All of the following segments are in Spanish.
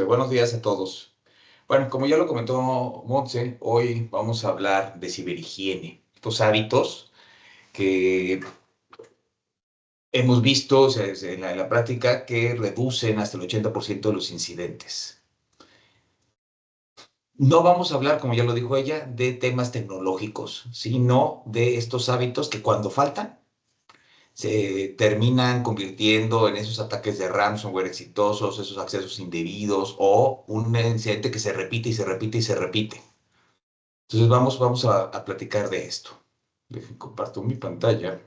Buenos días a todos. Bueno, como ya lo comentó Montse, hoy vamos a hablar de ciberhigiene, estos hábitos que hemos visto en la práctica que reducen hasta el 80% de los incidentes. No vamos a hablar, como ya lo dijo ella, de temas tecnológicos, sino de estos hábitos que cuando faltan se terminan convirtiendo en esos ataques de ransomware exitosos, esos accesos indebidos o un incidente que se repite y se repite y se repite. Entonces vamos a platicar de esto. Dejen, comparto mi pantalla.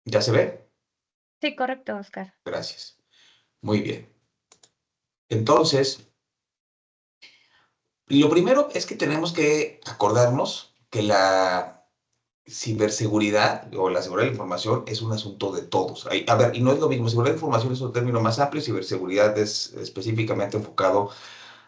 ¿Ya se ve? Sí, correcto, Oscar. Gracias. Muy bien. Entonces, lo primero es que tenemos que acordarnos que la ciberseguridad o la seguridad de la información es un asunto de todos. A ver, y no es lo mismo. Seguridad de la información es un término más amplio, ciberseguridad es específicamente enfocado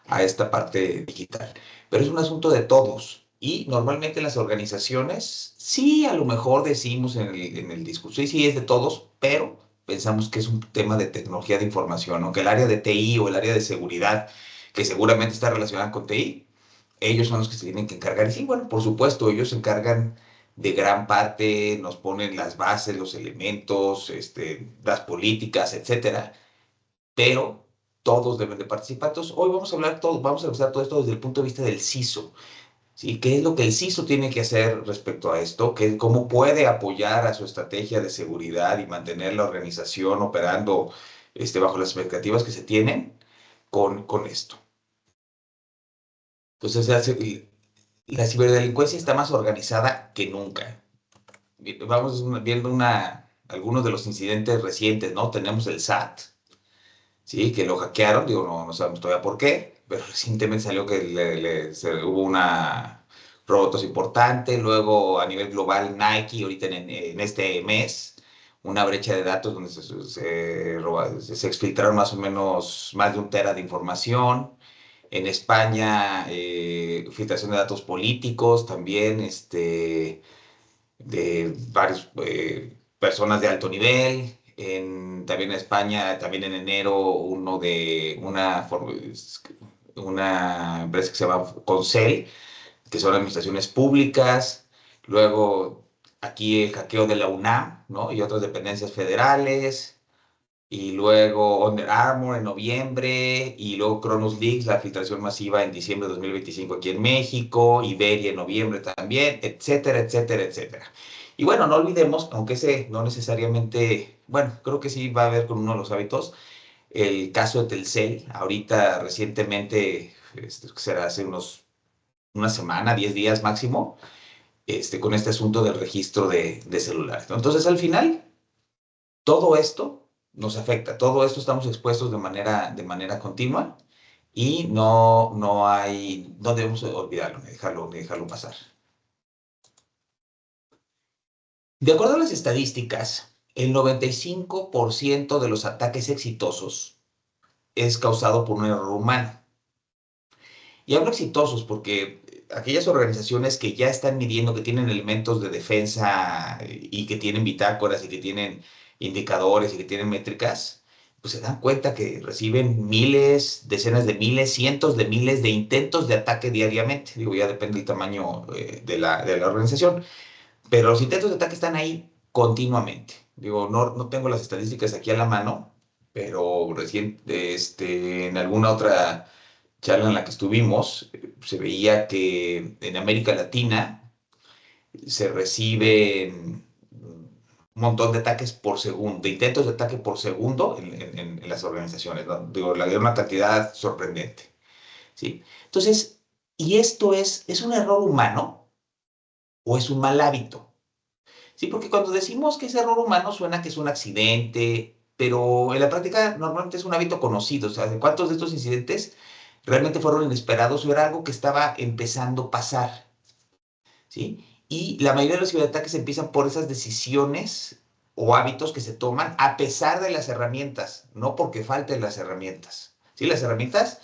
a esta parte digital. Pero es un asunto de todos. Y normalmente las organizaciones, sí, a lo mejor decimos en el discurso, sí, sí, es de todos, pero pensamos que es un tema de tecnología de información, aunque el área de TI o el área de seguridad, que seguramente está relacionada con TI, ellos son los que se tienen que encargar. Y sí, bueno, por supuesto, ellos se encargan de gran parte, nos ponen las bases, los elementos, las políticas, etcétera, pero todos deben de participar. Entonces, hoy vamos a revisar todo esto desde el punto de vista del CISO, ¿sí? ¿Qué es lo que el CISO tiene que hacer respecto a esto? ¿Cómo puede apoyar a su estrategia de seguridad y mantener la organización operando bajo las expectativas que se tienen con esto? Entonces, la ciberdelincuencia está más organizada que nunca. Vamos viendo algunos de los incidentes recientes, ¿no? Tenemos el SAT, sí, que lo hackearon, digo, no sabemos todavía por qué, pero recientemente salió que hubo una robots importante, luego a nivel global Nike, ahorita en este mes, una brecha de datos donde se exfiltraron más o menos más de 1 tera de información. En España, filtración de datos políticos también, de varias personas de alto nivel. También en España, también en enero, uno de una empresa que se llama Concel, que son administraciones públicas. Luego, aquí el hackeo de la UNAM, ¿no? Y otras dependencias federales. Y luego Under Armour en noviembre, y luego Cronos Leaks, la filtración masiva en diciembre de 2025 aquí en México, Iberia en noviembre también, etcétera, etcétera, etcétera. Y bueno, no olvidemos, aunque ese no necesariamente, bueno, creo que sí va a haber con uno de los hábitos, el caso de Telcel, ahorita recientemente, que será hace una semana, 10 días máximo, con este asunto del registro de celulares, ¿no? Entonces, al final, todo esto nos afecta, todo esto estamos expuestos de manera continua y no debemos olvidarlo, ni dejarlo pasar. De acuerdo a las estadísticas, el 95% de los ataques exitosos es causado por un error humano. Y hablo exitosos porque aquellas organizaciones que ya están midiendo, que tienen elementos de defensa y que tienen bitácoras y que tienen indicadores y que tienen métricas, pues se dan cuenta que reciben miles, decenas de miles, cientos de miles de intentos de ataque diariamente. Digo, ya depende del tamaño de la organización, pero los intentos de ataque están ahí continuamente. Digo, no tengo las estadísticas aquí a la mano, pero en alguna otra charla en la que estuvimos, se veía que en América Latina se reciben un montón de ataques por segundo, de intentos de ataque por segundo en las organizaciones, ¿no? Digo, una cantidad sorprendente, ¿sí? Entonces, ¿y esto es un error humano o es un mal hábito? Sí, porque cuando decimos que es error humano suena que es un accidente, pero en la práctica normalmente es un hábito conocido. O sea, ¿de cuántos de estos incidentes realmente fueron inesperados o era algo que estaba empezando a pasar? ¿Sí? Y la mayoría de los ciberataques empiezan por esas decisiones o hábitos que se toman a pesar de las herramientas, no porque falten las herramientas. ¿Sí? Las herramientas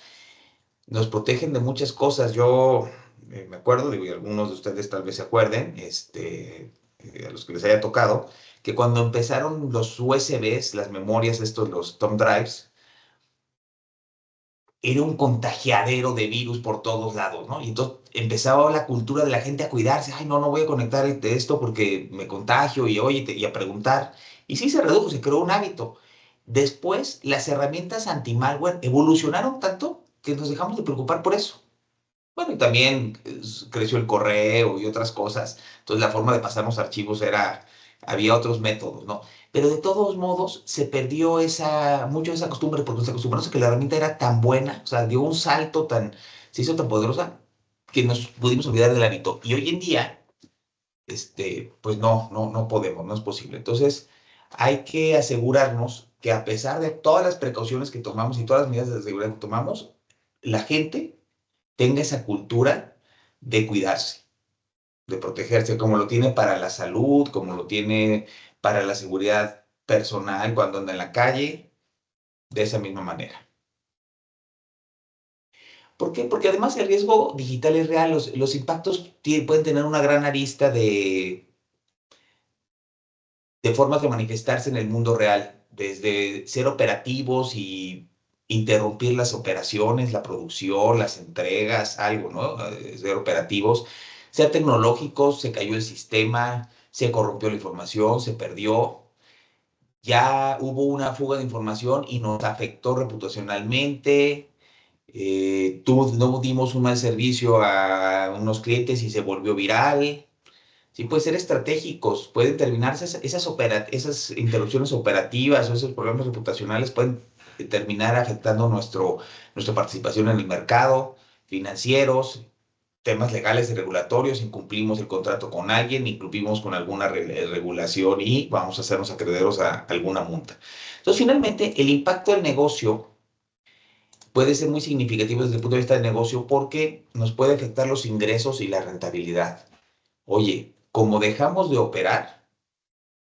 nos protegen de muchas cosas. Yo me acuerdo, digo, y algunos de ustedes tal vez se acuerden, a los que les haya tocado, que cuando empezaron los USBs, las memorias, los thumb drives, era un contagiadero de virus por todos lados, ¿no? Y entonces empezaba la cultura de la gente a cuidarse, ay, no, no voy a conectar esto porque me contagio y oye, y a preguntar. Y sí se redujo, se creó un hábito. Después, las herramientas anti-malware evolucionaron tanto que nos dejamos de preocupar por eso. Bueno, y también creció el correo y otras cosas. Entonces la forma de pasarnos archivos había otros métodos, ¿no? Pero de todos modos se perdió mucho esa costumbre, porque nos acostumbramos a que la herramienta era tan buena, o sea, dio un salto se hizo tan poderosa que nos pudimos olvidar del hábito. Y hoy en día, pues no podemos, no es posible. Entonces hay que asegurarnos que a pesar de todas las precauciones que tomamos y todas las medidas de seguridad que tomamos, la gente tenga esa cultura de cuidarse, de protegerse, como lo tiene para la salud, como lo tiene para la seguridad personal cuando anda en la calle, de esa misma manera. ¿Por qué? Porque además el riesgo digital es real, los impactos pueden tener una gran arista de formas de manifestarse en el mundo real, desde ser operativos y interrumpir las operaciones, la producción, las entregas, algo, ¿no? Ser operativos, ser tecnológicos, se cayó el sistema, se corrompió la información, se perdió, ya hubo una fuga de información y nos afectó reputacionalmente, no dimos un mal servicio a unos clientes y se volvió viral. Sí, puede ser estratégicos, pueden terminarse esas interrupciones operativas o esos problemas reputacionales pueden terminar afectando nuestra participación en el mercado, financieros, temas legales y regulatorios, incumplimos el contrato con alguien, incumplimos con alguna regulación y vamos a hacernos acreedores a alguna multa. Entonces, finalmente, el impacto del negocio puede ser muy significativo desde el punto de vista del negocio porque nos puede afectar los ingresos y la rentabilidad. Oye, como dejamos de operar,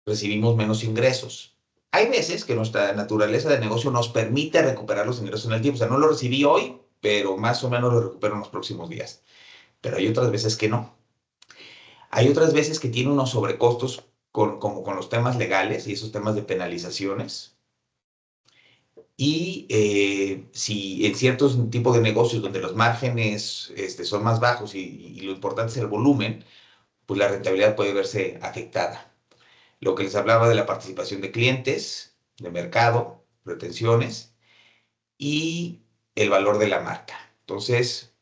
recibimos menos ingresos. Hay veces que nuestra naturaleza de negocio nos permite recuperar los ingresos en el tiempo. O sea, no lo recibí hoy, pero más o menos lo recupero en los próximos días. Pero hay otras veces que no. Hay otras veces que tiene unos sobrecostos como con los temas legales y esos temas de penalizaciones. Y si en ciertos tipos de negocios donde los márgenes son más bajos y lo importante es el volumen, pues la rentabilidad puede verse afectada. Lo que les hablaba de la participación de clientes, de mercado, retenciones y el valor de la marca. Entonces,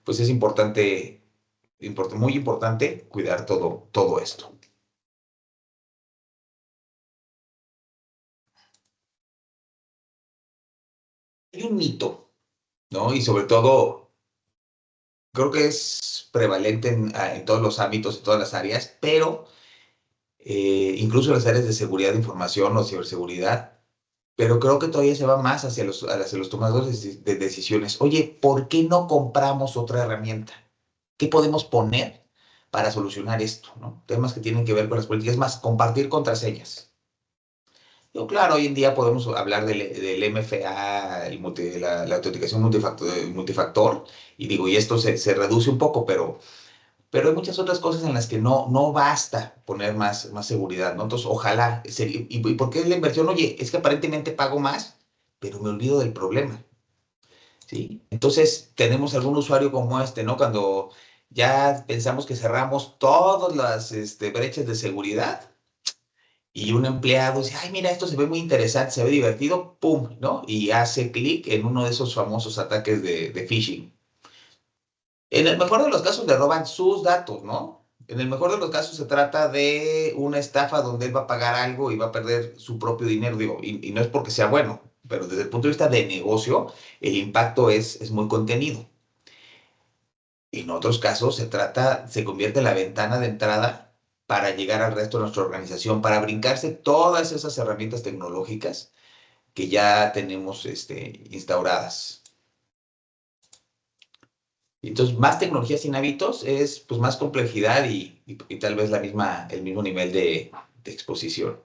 pues es muy importante cuidar todo esto. Hay un mito, ¿no? Y sobre todo, creo que es prevalente en todos los ámbitos, en todas las áreas, pero incluso en las áreas de seguridad de información o ciberseguridad, pero creo que todavía se va más hacia los tomadores de decisiones. Oye, ¿por qué no compramos otra herramienta? ¿Qué podemos poner para solucionar esto? ¿No? Temas que tienen que ver con las políticas, más compartir contraseñas. Yo, claro, hoy en día podemos hablar del MFA, la autenticación multifactor, y digo, y esto se reduce un poco, pero hay muchas otras cosas en las que no basta poner más seguridad, ¿no? Entonces, ojalá, ¿y por qué la inversión? Oye, es que aparentemente pago más, pero me olvido del problema, ¿sí? Entonces, tenemos algún usuario como ¿no? Cuando ya pensamos que cerramos todas las brechas de seguridad y un empleado dice, ay, mira, esto se ve muy interesante, se ve divertido, ¡pum!, ¿no? Y hace clic en uno de esos famosos ataques de phishing. En el mejor de los casos le roban sus datos, ¿no? En el mejor de los casos se trata de una estafa donde él va a pagar algo y va a perder su propio dinero, digo, y no es porque sea bueno, pero desde el punto de vista de negocio, el impacto es muy contenido. En otros casos se convierte en la ventana de entrada para llegar al resto de nuestra organización, para brincarse todas esas herramientas tecnológicas que ya tenemos instauradas. Entonces, más tecnología sin hábitos es pues, más complejidad y tal vez el mismo nivel de exposición.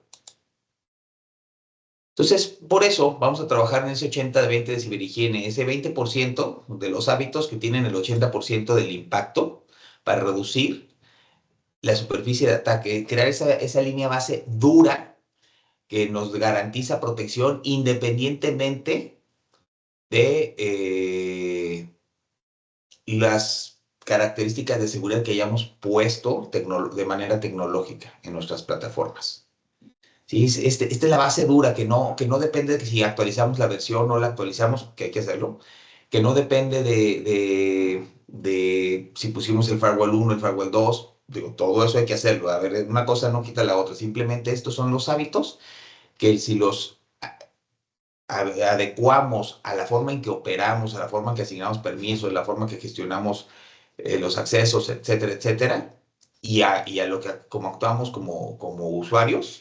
Entonces, por eso vamos a trabajar en ese 80-20 de ciberhigiene, ese 20% de los hábitos que tienen el 80% del impacto para reducir la superficie de ataque, crear esa línea base dura que nos garantiza protección independientemente de las características de seguridad que hayamos puesto de manera tecnológica en nuestras plataformas. ¿Sí? Esta es la base dura que no depende de si actualizamos la versión o no la actualizamos, que hay que hacerlo, que no depende de si pusimos el firewall 1, el firewall 2, digo, todo eso hay que hacerlo. A ver, una cosa no quita la otra, simplemente estos son los hábitos que si los adecuamos a la forma en que operamos, a la forma en que asignamos permisos, a la forma en que gestionamos los accesos, etcétera, etcétera, y a lo que como actuamos como usuarios,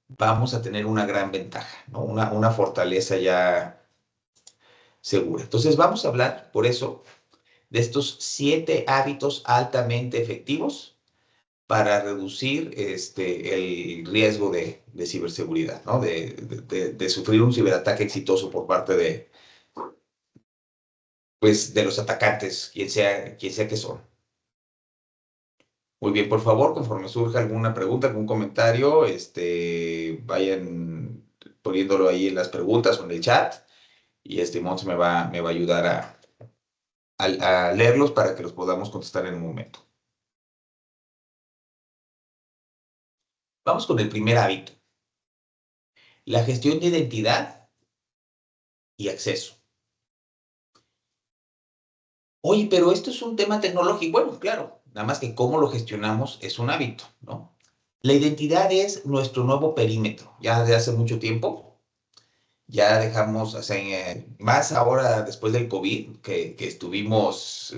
vamos a tener una gran ventaja, ¿no? Una fortaleza ya segura. Entonces vamos a hablar, por eso, de estos 7 hábitos altamente efectivos para reducir el riesgo de ciberseguridad, ¿no? De sufrir un ciberataque exitoso por parte pues, de los atacantes, quien sea que son. Muy bien, por favor, conforme surja alguna pregunta, algún comentario, vayan poniéndolo ahí en las preguntas o en el chat y Monse me va a ayudar a leerlos para que los podamos contestar en un momento. Vamos con el primer hábito. La gestión de identidad y acceso. Oye, pero esto es un tema tecnológico. Bueno, claro, nada más que cómo lo gestionamos es un hábito, ¿no? La identidad es nuestro nuevo perímetro. Ya desde hace mucho tiempo, ya dejamos, o sea, más ahora después del COVID, que estuvimos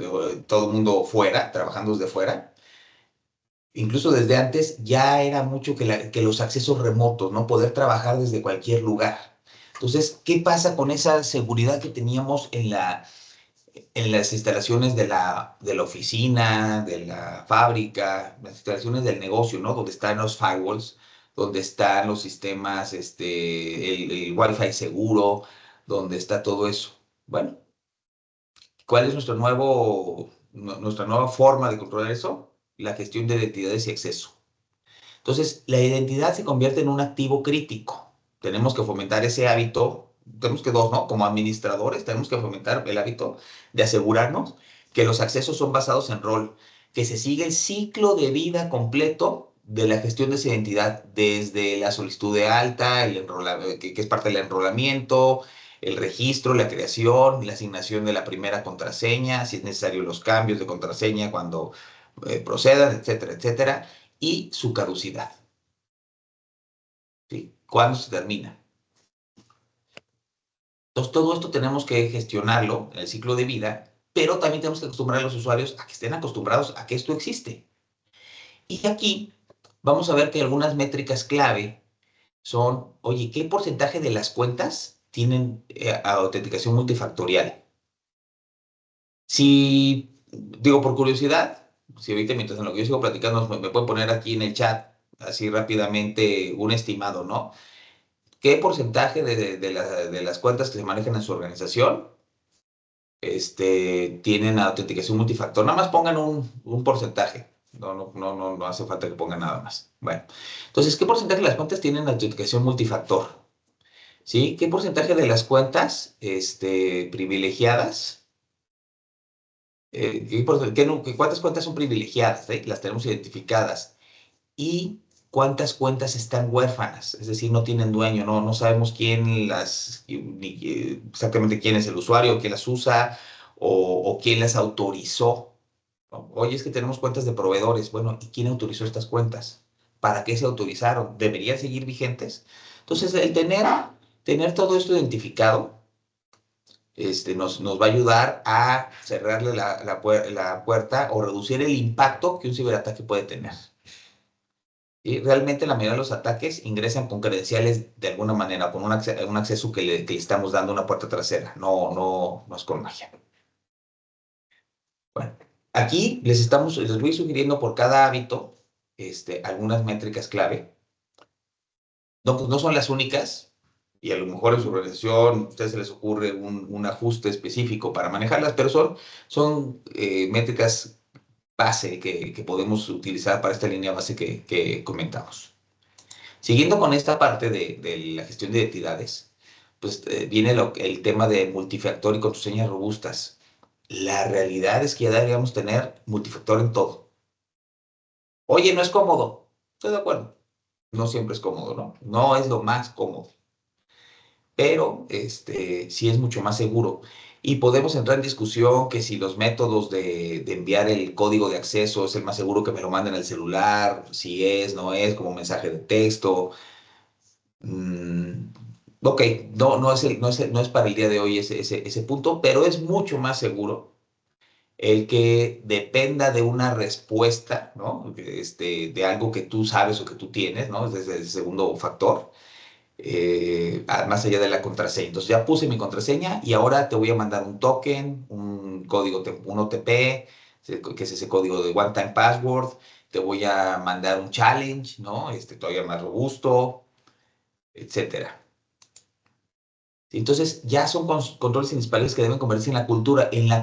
todo el mundo fuera, trabajando desde fuera, incluso desde antes ya era mucho que los accesos remotos, ¿no? Poder trabajar desde cualquier lugar. Entonces, ¿qué pasa con esa seguridad que teníamos en las instalaciones de la oficina, de la fábrica, las instalaciones del negocio, ¿no? Donde están los firewalls, donde están los sistemas, el Wi-Fi seguro, donde está todo eso. Bueno, ¿cuál es nuestra nueva forma de controlar eso? La gestión de identidades y acceso. Entonces, la identidad se convierte en un activo crítico. Tenemos que fomentar ese hábito, tenemos que dos, ¿no? Como administradores, tenemos que fomentar el hábito de asegurarnos que los accesos son basados en rol, que se sigue el ciclo de vida completo de la gestión de esa identidad, desde la solicitud de alta, que es parte del enrolamiento, el registro, la creación, la asignación de la primera contraseña, si es necesario los cambios de contraseña cuando procedan, etcétera, etcétera, y su caducidad. ¿Sí? ¿Cuándo se termina? Entonces, todo esto tenemos que gestionarlo en el ciclo de vida, pero también tenemos que acostumbrar a los usuarios a que estén acostumbrados a que esto existe. Y aquí vamos a ver que algunas métricas clave son, oye, ¿qué porcentaje de las cuentas tienen autenticación multifactorial? Si, digo, por curiosidad, si ahorita mientras en lo que yo sigo platicando me pueden poner aquí en el chat, así rápidamente, un estimado, ¿no? ¿Qué porcentaje de las cuentas que se manejan en su organización tienen autenticación multifactor? Nada más pongan un porcentaje. No hace falta que pongan nada más. Bueno, entonces, ¿qué porcentaje de las cuentas tienen autenticación multifactor? ¿Sí? ¿Qué porcentaje de las cuentas privilegiadas? ¿Cuántas cuentas son privilegiadas? Las tenemos identificadas. Y cuántas cuentas están huérfanas, es decir, no tienen dueño, no sabemos exactamente quién es el usuario, quién las usa o quién las autorizó. ¿No? Oye, es que tenemos cuentas de proveedores. Bueno, ¿y quién autorizó estas cuentas? ¿Para qué se autorizaron? ¿Deberían seguir vigentes? Entonces, tener todo esto identificado nos va a ayudar a cerrarle la puerta o reducir el impacto que un ciberataque puede tener. Y realmente la mayoría de los ataques ingresan con credenciales de alguna manera, con un acceso que le estamos dando una puerta trasera, no es con magia. Bueno, aquí les voy sugiriendo por cada hábito algunas métricas clave. No, pues no son las únicas, y a lo mejor en su organización a ustedes se les ocurre un ajuste específico para manejarlas, pero son métricas base que podemos utilizar para esta línea base que comentamos. Siguiendo con esta parte de la gestión de identidades, pues viene el tema de multifactor y contraseñas robustas. La realidad es que ya deberíamos tener multifactor en todo. Oye, no es cómodo. Estoy de acuerdo. No siempre es cómodo, ¿no? No es lo más cómodo, pero sí es mucho más seguro. Y podemos entrar en discusión que si los métodos de enviar el código de acceso es el más seguro que me lo manden al celular, si es, no es, como mensaje de texto. Mm, ok, no es para el día de hoy ese punto, pero es mucho más seguro el que dependa de una respuesta, ¿no? De algo que tú sabes o que tú tienes, ¿no? Desde el segundo factor, más allá de la contraseña. Entonces ya puse mi contraseña y ahora te voy a mandar un token, un código, un OTP, que es ese código de One Time Password. Te voy a mandar un challenge, ¿no? Todavía más robusto, etcétera. Entonces, ya son controles principales que deben convertirse en la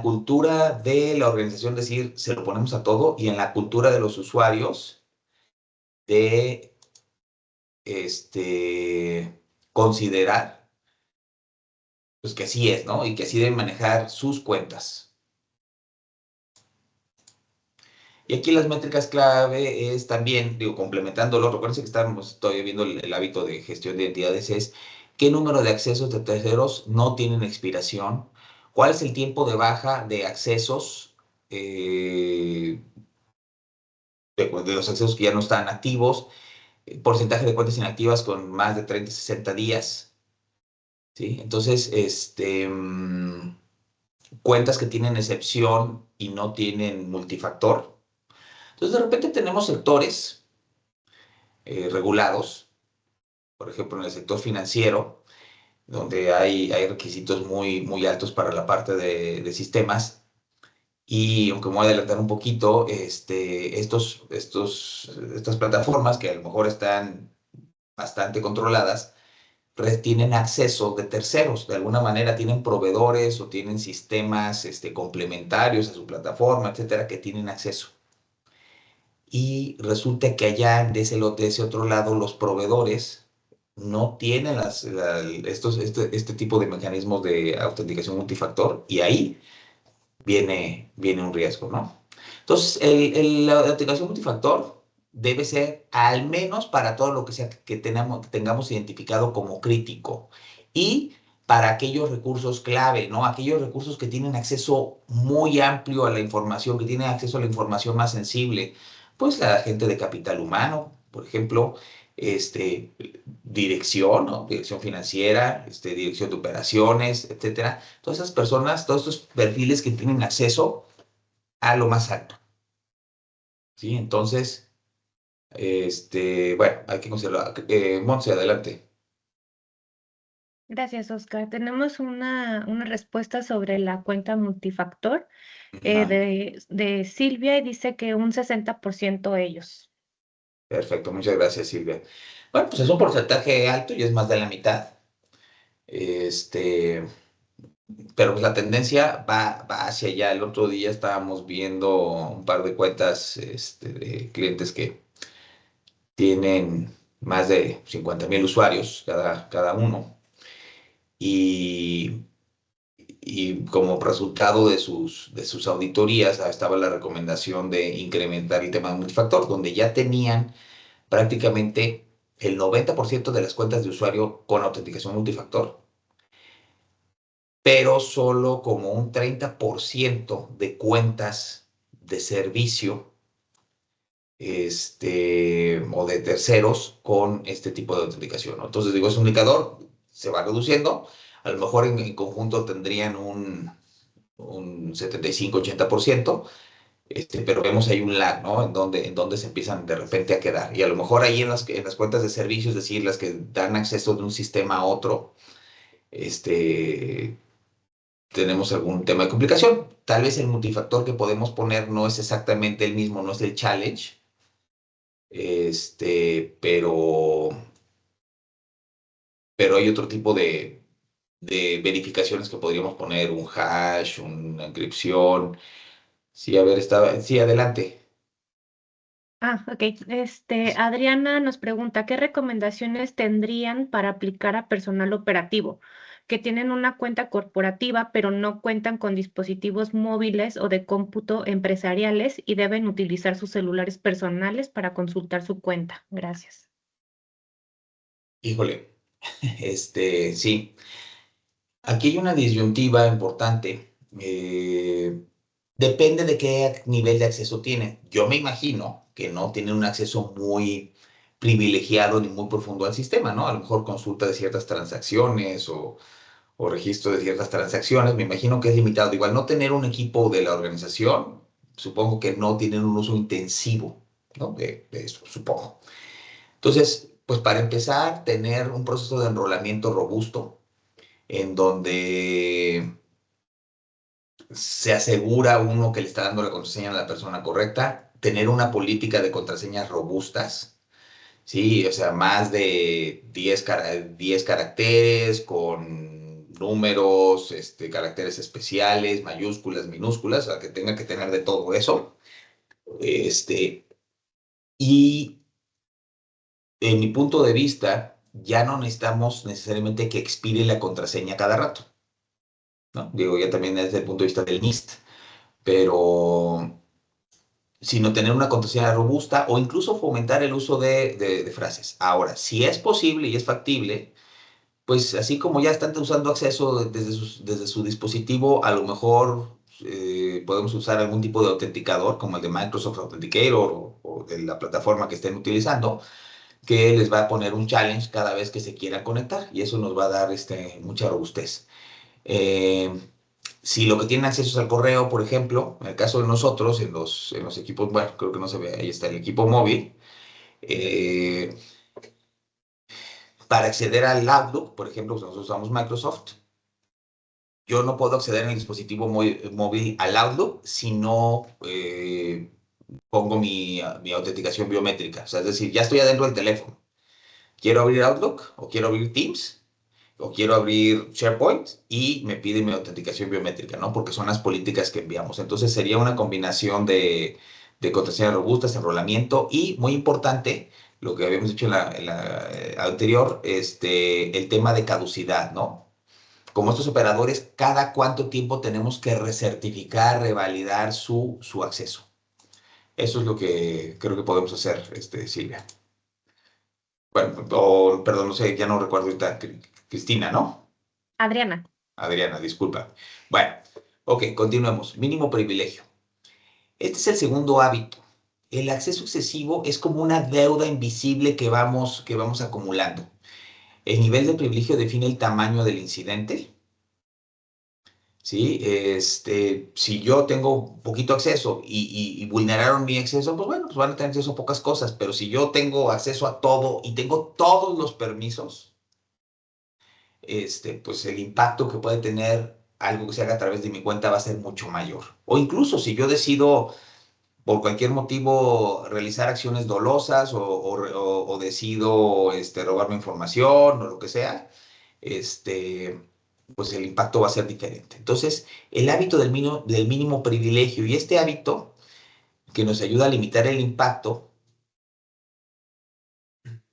cultura de la organización, es decir, se lo ponemos a todo, y en la cultura de los usuarios de considerar pues, que así es, ¿no? Y que así deben manejar sus cuentas. Y aquí las métricas clave es también, digo, complementándolo, recuerden que estamos todavía viendo el hábito de gestión de identidades, es qué número de accesos de terceros no tienen expiración, cuál es el tiempo de baja de accesos, de los accesos que ya no están activos, porcentaje de cuentas inactivas con más de 30, 60 días, ¿sí? Entonces, cuentas que tienen excepción y no tienen multifactor. Entonces, de repente tenemos sectores regulados, por ejemplo, en el sector financiero, donde hay requisitos muy altos para la parte de sistemas. Y aunque me voy a adelantar un poquito, estas plataformas que a lo mejor están bastante controladas, tienen acceso de terceros, de alguna manera tienen proveedores o tienen sistemas complementarios a su plataforma, etcétera, que tienen acceso. Y resulta que allá de ese otro lado, los proveedores no tienen este tipo de mecanismos de autenticación multifactor y ahí viene un riesgo, ¿no? Entonces, la autenticación multifactor debe ser al menos para todo lo que sea que tengamos identificado como crítico y para aquellos recursos clave, ¿no? Aquellos recursos que tienen acceso muy amplio a la información, que tienen acceso a la información más sensible, pues la gente de capital humano, por ejemplo, dirección, ¿no? Dirección financiera, dirección de operaciones, etcétera. Todas esas personas, todos estos perfiles que tienen acceso a lo más alto, ¿sí? Entonces, bueno, hay que considerarlo. Montse, adelante. Gracias, Oscar. Tenemos una respuesta sobre la cuenta multifactor Ajá, de Silvia y dice que un 60% ellos. perfecto, muchas gracias, Silvia. Bueno, pues es un porcentaje alto y es más de la mitad. Este, pero pues la tendencia va hacia allá. El otro día estábamos viendo un par de cuentas de clientes que tienen más de 50,000 usuarios cada uno. Y, y como resultado de sus auditorías estaba la recomendación de incrementar el tema de multifactor, donde ya tenían prácticamente el 90% de las cuentas de usuario con autenticación multifactor, pero solo como un 30% de cuentas de servicio o de terceros con este tipo de autenticación, ¿no? Entonces, digo, es un indicador, se va reduciendo, a lo mejor en conjunto tendrían un 75-80%, pero vemos ahí un lag, ¿no? En donde se empiezan de repente a quedar. Y a lo mejor ahí en las cuentas de servicio, es decir, las que dan acceso de un sistema a otro, tenemos algún tema de complicación. Tal vez el multifactor que podemos poner no es exactamente el mismo, no es el challenge, pero hay otro tipo de verificaciones que podríamos poner, un hash, una encripción, Sí, a ver, estaba, sí, adelante. Ok. Adriana nos pregunta, ¿qué recomendaciones tendrían para aplicar a personal operativo que tienen una cuenta corporativa, pero no cuentan con dispositivos móviles o de cómputo empresariales y deben utilizar sus celulares personales para consultar su cuenta? Gracias. Híjole, sí. Aquí hay una disyuntiva importante. Depende de qué nivel de acceso tienen. Yo me imagino que no tienen un acceso muy privilegiado ni muy profundo al sistema, ¿no? A lo mejor consulta de ciertas transacciones o registro de ciertas transacciones. Me imagino que es limitado. Igual no tener un equipo de la organización, supongo que no tienen un uso intensivo, ¿no? De eso, supongo. Entonces, pues para empezar, tener un proceso de enrolamiento robusto en donde se asegura uno que le está dando la contraseña a la persona correcta, tener una política de contraseñas robustas, ¿sí? O sea, más de 10 caracteres con números, caracteres especiales, mayúsculas, minúsculas, o sea, que tenga que tener de todo eso. Este, y en mi punto de vista, ya no necesitamos necesariamente que expire la contraseña cada rato, ¿no? Digo, ya también desde el punto de vista del NIST, pero sino tener una contraseña robusta o incluso fomentar el uso de frases. Ahora, si es posible y es factible, pues así como ya están usando acceso desde su dispositivo, a lo mejor podemos usar algún tipo de autenticador como el de Microsoft Authenticator o de la plataforma que estén utilizando, que les va a poner un challenge cada vez que se quieran conectar y eso nos va a dar mucha robustez. Eh, si lo que tienen acceso es al correo, por ejemplo, en el caso de nosotros, en los equipos, bueno, creo que no se ve, ahí está el equipo móvil, eh, para acceder al Outlook, por ejemplo, si nosotros usamos Microsoft, yo no puedo acceder en el dispositivo móvil al Outlook si no pongo mi autenticación biométrica. O sea, es decir, ya estoy adentro del teléfono. Quiero abrir Outlook o quiero abrir Teams o quiero abrir SharePoint y me pide mi autenticación biométrica, ¿no? Porque son las políticas que enviamos. Entonces sería una combinación de contraseñas robustas, enrolamiento y, muy importante, lo que habíamos dicho en la anterior, el tema de caducidad, ¿no? Como estos operadores, cada cuánto tiempo tenemos que recertificar, revalidar su acceso. Eso es lo que creo que podemos hacer, Silvia. Bueno, o, perdón, no sé, ya no recuerdo ahorita, Cristina, ¿no? Adriana. Adriana, disculpa. Bueno, ok, continuemos. Mínimo privilegio. Este es el segundo hábito. El acceso excesivo es como una deuda invisible que vamos acumulando. El nivel de privilegio define el tamaño del incidente. ¿Sí? Si yo tengo poquito acceso y vulneraron mi acceso, pues bueno, pues van a tener acceso a pocas cosas. Pero si yo tengo acceso a todo y tengo todos los permisos, pues el impacto que puede tener algo que se haga a través de mi cuenta va a ser mucho mayor. O incluso si yo decido por cualquier motivo realizar acciones dolosas o decido robarme información o lo que sea, este, pues el impacto va a ser diferente. Entonces, el hábito del mínimo privilegio y este hábito que nos ayuda a limitar el impacto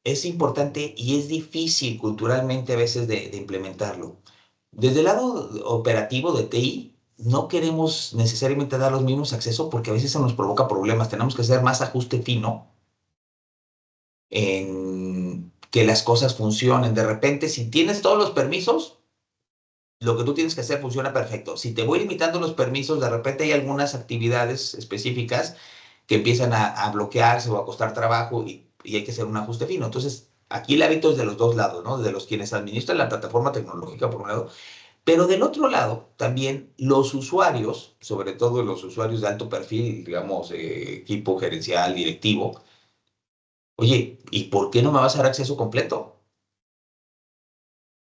es importante y es difícil culturalmente a veces de implementarlo. Desde el lado operativo de TI, no queremos necesariamente dar los mismos accesos porque a veces eso nos provoca problemas. Tenemos que hacer más ajuste fino en que las cosas funcionen. De repente, si tienes todos los permisos, lo que tú tienes que hacer funciona perfecto. Si te voy limitando los permisos, de repente hay algunas actividades específicas que empiezan a bloquearse o a costar trabajo y hay que hacer un ajuste fino. Entonces, aquí el hábito es de los dos lados, ¿no? De los quienes administran la plataforma tecnológica, por un lado, pero del otro lado, también los usuarios, sobre todo los usuarios de alto perfil, digamos, equipo gerencial, directivo, oye, ¿y por qué no me vas a dar acceso completo?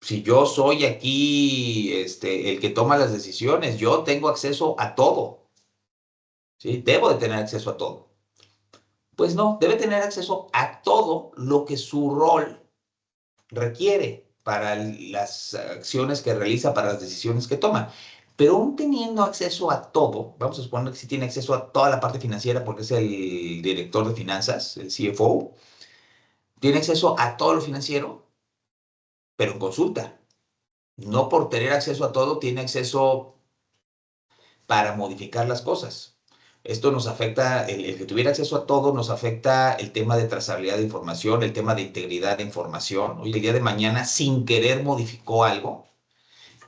Si yo soy aquí el que toma las decisiones, yo tengo acceso a todo, ¿sí? Debo de tener acceso a todo. Pues no, debe tener acceso a todo lo que su rol requiere para las acciones que realiza, para las decisiones que toma. Pero aún teniendo acceso a todo, vamos a suponer que sí tiene acceso a toda la parte financiera porque es el director de finanzas, el CFO, tiene acceso a todo lo financiero, pero en consulta. No por tener acceso a todo, tiene acceso para modificar las cosas. Esto nos afecta, el que tuviera acceso a todo, nos afecta el tema de trazabilidad de información, el tema de integridad de información. Hoy, el día de mañana, sin querer, modificó algo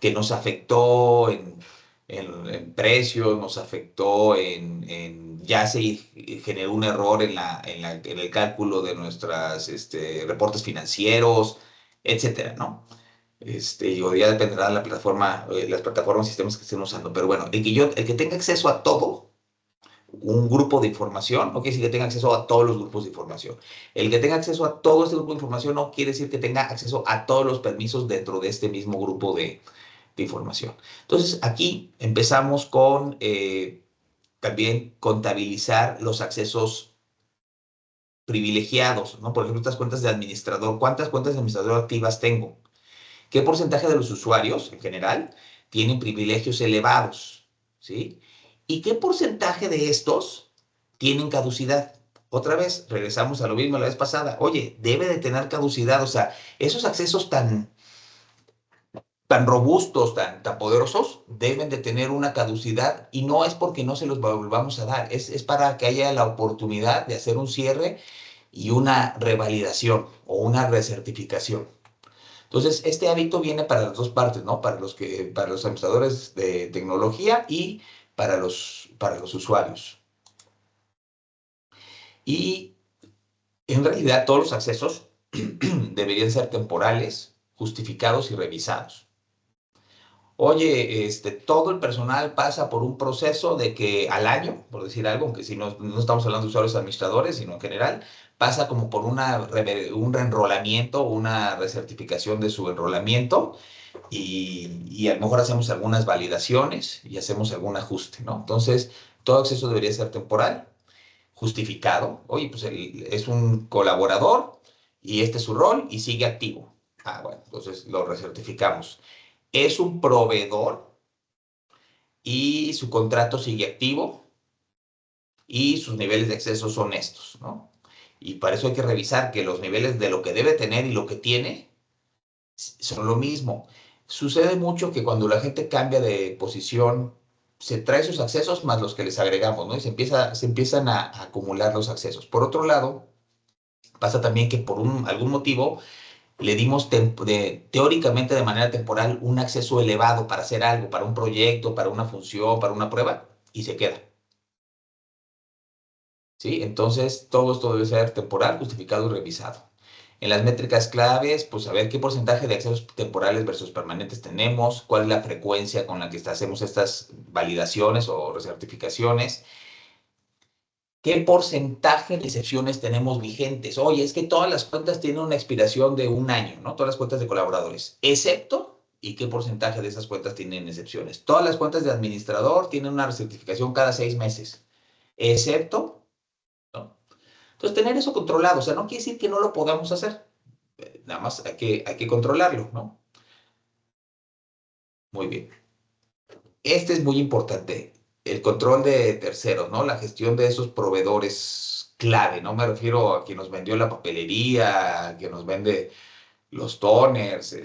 que nos afectó en precios, nos afectó ya se generó un error en el cálculo de nuestros reportes financieros, etcétera, ¿no? O ya dependerá de la plataforma, las plataformas y sistemas que estén usando. Pero bueno, el que tenga acceso a todo, un grupo de información, no quiere decir que tenga acceso a todos los grupos de información. El que tenga acceso a todo este grupo de información no quiere decir que tenga acceso a todos los permisos dentro de este mismo grupo de información. Entonces, aquí empezamos con también contabilizar los accesos privilegiados, ¿no? Por ejemplo, estas cuentas de administrador. ¿Cuántas cuentas de administrador activas tengo? ¿Qué porcentaje de los usuarios en general tienen privilegios elevados? ¿Sí? ¿Y qué porcentaje de estos tienen caducidad? Otra vez, regresamos a lo mismo la vez pasada. Oye, debe de tener caducidad. O sea, esos accesos tan robustos, tan poderosos, deben de tener una caducidad y no es porque no se los volvamos a dar, es para que haya la oportunidad de hacer un cierre y una revalidación o una recertificación. Entonces, este hábito viene para las dos partes, ¿no? Para los administradores de tecnología y para los usuarios. Y en realidad todos los accesos deberían ser temporales, justificados y revisados. Oye, todo el personal pasa por un proceso de que al año, por decir algo, aunque si no estamos hablando de usuarios administradores, sino en general, pasa como por un reenrolamiento, una recertificación de su enrolamiento y a lo mejor hacemos algunas validaciones y hacemos algún ajuste, ¿no? Entonces, todo acceso debería ser temporal, justificado. Oye, pues es un colaborador y este es su rol y sigue activo. Ah, bueno, entonces lo recertificamos. Es un proveedor y su contrato sigue activo y sus niveles de acceso son estos, ¿no? Y para eso hay que revisar que los niveles de lo que debe tener y lo que tiene son lo mismo. Sucede mucho que cuando la gente cambia de posición, se trae sus accesos más los que les agregamos, ¿no? Y se empiezan a acumular los accesos. Por otro lado, pasa también que por algún motivo le dimos teóricamente de manera temporal un acceso elevado para hacer algo, para un proyecto, para una función, para una prueba, y se queda. ¿Sí? Entonces, todo esto debe ser temporal, justificado y revisado. En las métricas claves, pues saber qué porcentaje de accesos temporales versus permanentes tenemos, cuál es la frecuencia con la que hacemos estas validaciones o recertificaciones, qué porcentaje de excepciones tenemos vigentes. Oye, es que todas las cuentas tienen una expiración de un año, ¿no? Todas las cuentas de colaboradores, excepto, ¿y qué porcentaje de esas cuentas tienen excepciones? Todas las cuentas de administrador tienen una recertificación cada 6 meses, excepto, ¿no? Entonces, tener eso controlado, o sea, no quiere decir que no lo podamos hacer, nada más hay que controlarlo, ¿no? Muy bien. Este es muy importante, el control de terceros, ¿no? La gestión de esos proveedores clave, no me refiero a quien nos vendió la papelería, a quien nos vende los toners,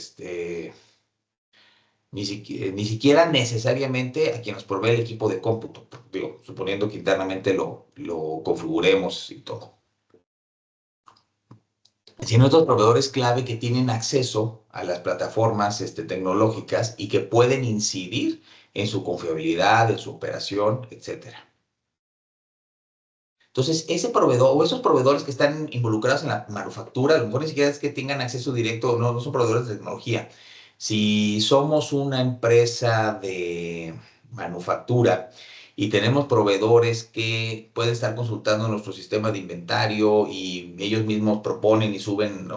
ni siquiera necesariamente a quien nos provee el equipo de cómputo, digo, suponiendo que internamente lo configuremos y todo. Sino otros proveedores clave que tienen acceso a las plataformas tecnológicas y que pueden incidir en su confiabilidad, en su operación, etcétera. Entonces, ese proveedor o esos proveedores que están involucrados en la manufactura, a lo mejor ni siquiera es que tengan acceso directo, no son proveedores de tecnología. Si somos una empresa de manufactura y tenemos proveedores que pueden estar consultando nuestro sistema de inventario y ellos mismos proponen y suben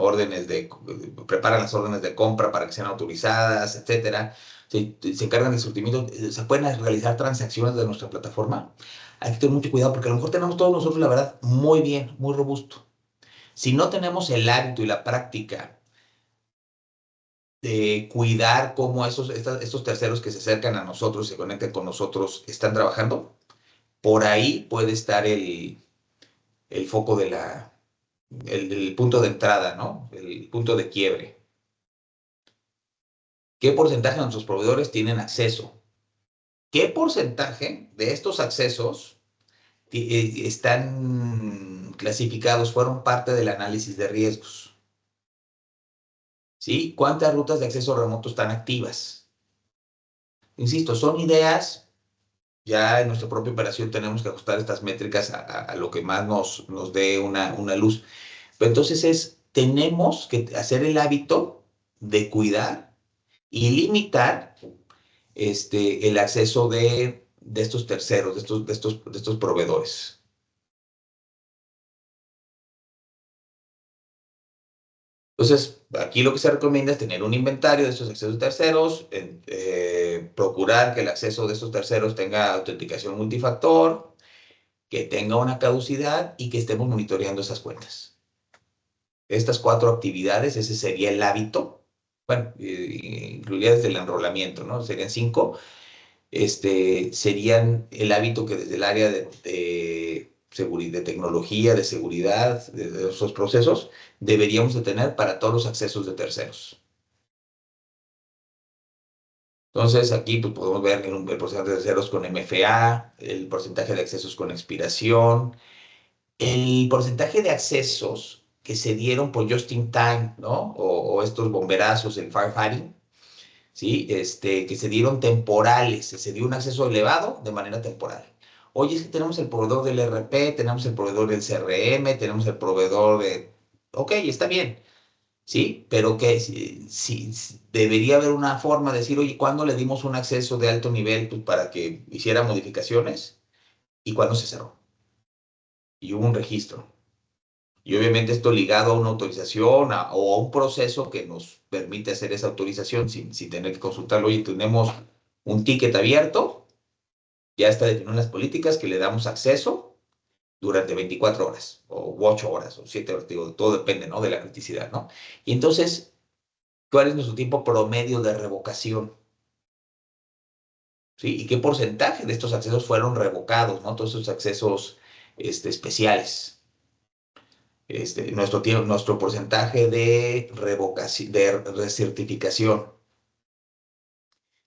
preparan las órdenes de compra para que sean autorizadas, etcétera, se encargan del surtimiento, se pueden realizar transacciones de nuestra plataforma. Hay que tener mucho cuidado porque a lo mejor tenemos todos nosotros, la verdad, muy bien, muy robusto. Si no tenemos el hábito y la práctica de cuidar cómo estos terceros que se acercan a nosotros, se conectan con nosotros, están trabajando. Por ahí puede estar el foco el punto de entrada, ¿no? El punto de quiebre. ¿Qué porcentaje de nuestros proveedores tienen acceso? ¿Qué porcentaje de estos accesos están clasificados, fueron parte del análisis de riesgos? ¿Sí? ¿Cuántas rutas de acceso remoto están activas? Insisto, son ideas. Ya en nuestra propia operación tenemos que ajustar estas métricas a lo que más nos dé una luz. Pero entonces tenemos que hacer el hábito de cuidar y limitar el acceso de estos terceros, de estos proveedores. Entonces, aquí lo que se recomienda es tener un inventario de estos accesos terceros, procurar que el acceso de estos terceros tenga autenticación multifactor, que tenga una caducidad y que estemos monitoreando esas cuentas. Estas 4 actividades, ese sería el hábito. Bueno, incluiría desde el enrolamiento, ¿no? Serían 5. Serían el hábito que desde el área de seguridad, de tecnología, de seguridad, de esos procesos, deberíamos de tener para todos los accesos de terceros. Entonces, aquí pues, podemos ver el porcentaje de terceros con MFA, el porcentaje de accesos con expiración, el porcentaje de accesos que se dieron por just in time, ¿no? O estos bomberazos, el firefighting, ¿sí? Que se dieron temporales, se dio un acceso elevado de manera temporal. Oye, es que tenemos el proveedor del RP, tenemos el proveedor del CRM, tenemos el proveedor de... Ok, está bien, ¿sí? Pero que si debería haber una forma de decir, oye, ¿cuándo le dimos un acceso de alto nivel pues, para que hiciera modificaciones? ¿Y cuándo se cerró? Y hubo un registro. Y obviamente esto ligado a una autorización o a un proceso que nos permite hacer esa autorización sin tener que consultarlo. Oye, tenemos un ticket abierto, ya está definido en las políticas que le damos acceso durante 24 horas, o 8 horas, o 7 horas, digo, todo depende, ¿no? De la criticidad, ¿no? Y entonces, ¿cuál es nuestro tiempo promedio de revocación? ¿Sí? ¿Y qué porcentaje de estos accesos fueron revocados, ¿no? Todos esos accesos especiales. Nuestro porcentaje de revocación, de recertificación.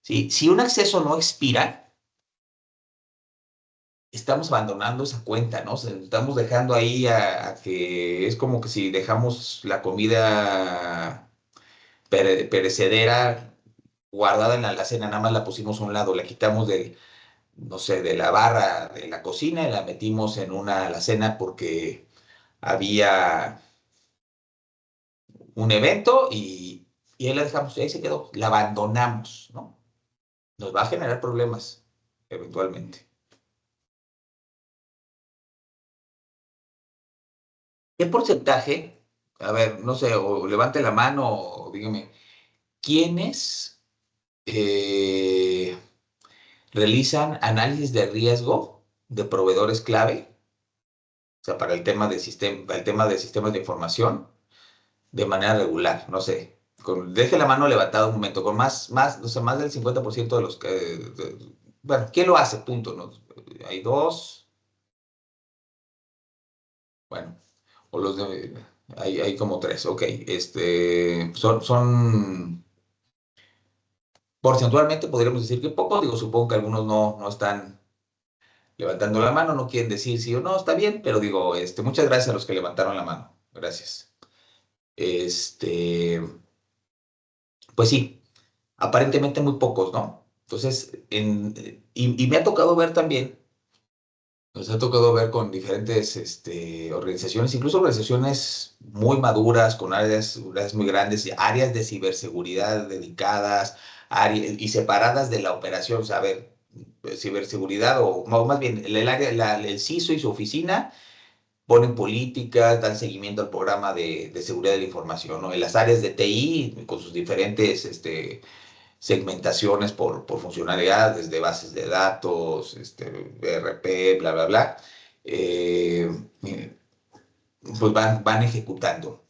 ¿Sí? Si un acceso no expira, estamos abandonando esa cuenta, ¿no? Estamos dejando ahí a que es como que si dejamos la comida perecedera guardada en la alacena, nada más la pusimos a un lado, la quitamos no sé, de la barra de la cocina y la metimos en una alacena porque había un evento y ahí la dejamos, y ahí se quedó, la abandonamos, ¿no? Nos va a generar problemas eventualmente. ¿Qué porcentaje? A ver, no sé, o levante la mano o dígame, ¿quiénes realizan análisis de riesgo de proveedores clave? O sea, para el tema de sistemas de información de manera regular, no sé. Deje la mano levantada un momento, con no sé, más del 50% de los que... bueno, ¿quién lo hace? Punto, ¿no? Hay 2, bueno, o los de... Hay como 3, ok. Son porcentualmente podríamos decir que poco, digo, supongo que algunos no están levantando la mano, no quieren decir sí o no, está bien, pero digo, muchas gracias a los que levantaron la mano, gracias. Pues sí, aparentemente muy pocos, ¿no? Entonces, y me ha tocado ver también, nos ha tocado ver con diferentes organizaciones, incluso organizaciones muy maduras, con áreas muy grandes, áreas de ciberseguridad dedicadas y separadas de la operación, o sea, a ver, ciberseguridad o más bien el área, el CISO y su oficina ponen políticas, dan seguimiento al programa de seguridad de la información, ¿no? En las áreas de TI, con sus diferentes segmentaciones por funcionalidades de bases de datos, ERP, bla, bla, bla, eh, pues van ejecutando.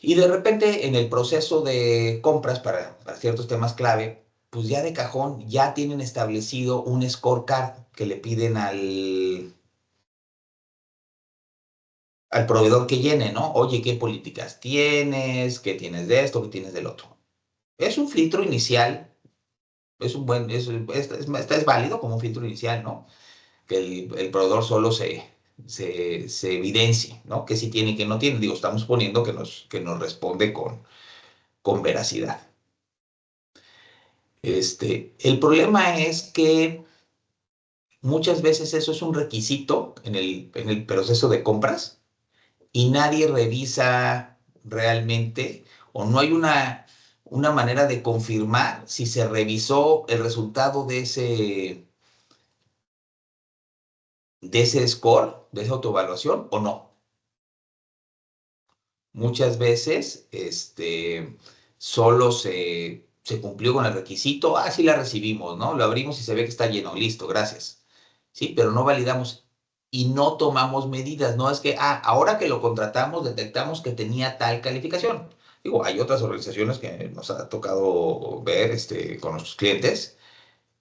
Y de repente en el proceso de compras para ciertos temas clave, pues ya de cajón ya tienen establecido un scorecard que le piden al proveedor que llene, ¿no? Oye, ¿qué políticas tienes? ¿Qué tienes de esto? ¿Qué tienes del otro? Es un filtro inicial, es un buen, es válido como un filtro inicial, ¿no? Que el proveedor solo se evidencie, ¿no? Que sí tiene y que no tiene. Digo, estamos poniendo que nos responde con veracidad. El problema es que muchas veces eso es un requisito en el proceso de compras y nadie revisa realmente o no hay una manera de confirmar si se revisó el resultado de ese score, de esa autoevaluación o no. Muchas veces solo se cumplió con el requisito, sí la recibimos, ¿no? Lo abrimos y se ve que está lleno, listo, gracias. Sí, pero no validamos y no tomamos medidas, no es que, ahora que lo contratamos, detectamos que tenía tal calificación. Digo, hay otras organizaciones que nos ha tocado ver con nuestros clientes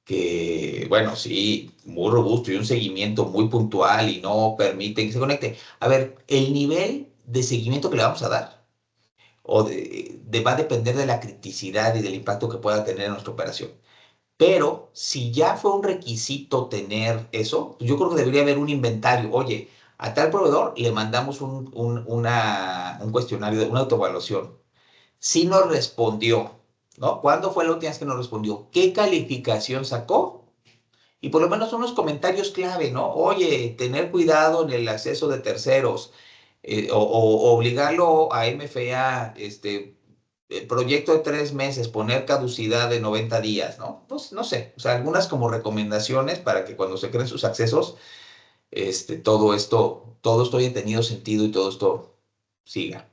que, bueno, sí, muy robusto y un seguimiento muy puntual y no permiten que se conecte. A ver, el nivel de seguimiento que le vamos a dar va a depender de la criticidad y del impacto que pueda tener en nuestra operación. Pero si ya fue un requisito tener eso, pues yo creo que debería haber un inventario. Oye, a tal proveedor le mandamos un cuestionario, una autoevaluación. Si nos respondió, ¿no? ¿Cuándo fue la última vez que nos respondió? ¿Qué calificación sacó? Y por lo menos unos comentarios clave, ¿no? Oye, tener cuidado en el acceso de terceros, o obligarlo a MFA, proyecto de 3 meses, poner caducidad de 90 días, ¿no? Pues no sé, o sea, algunas como recomendaciones para que cuando se creen sus accesos, todo esto haya tenido sentido y todo esto siga.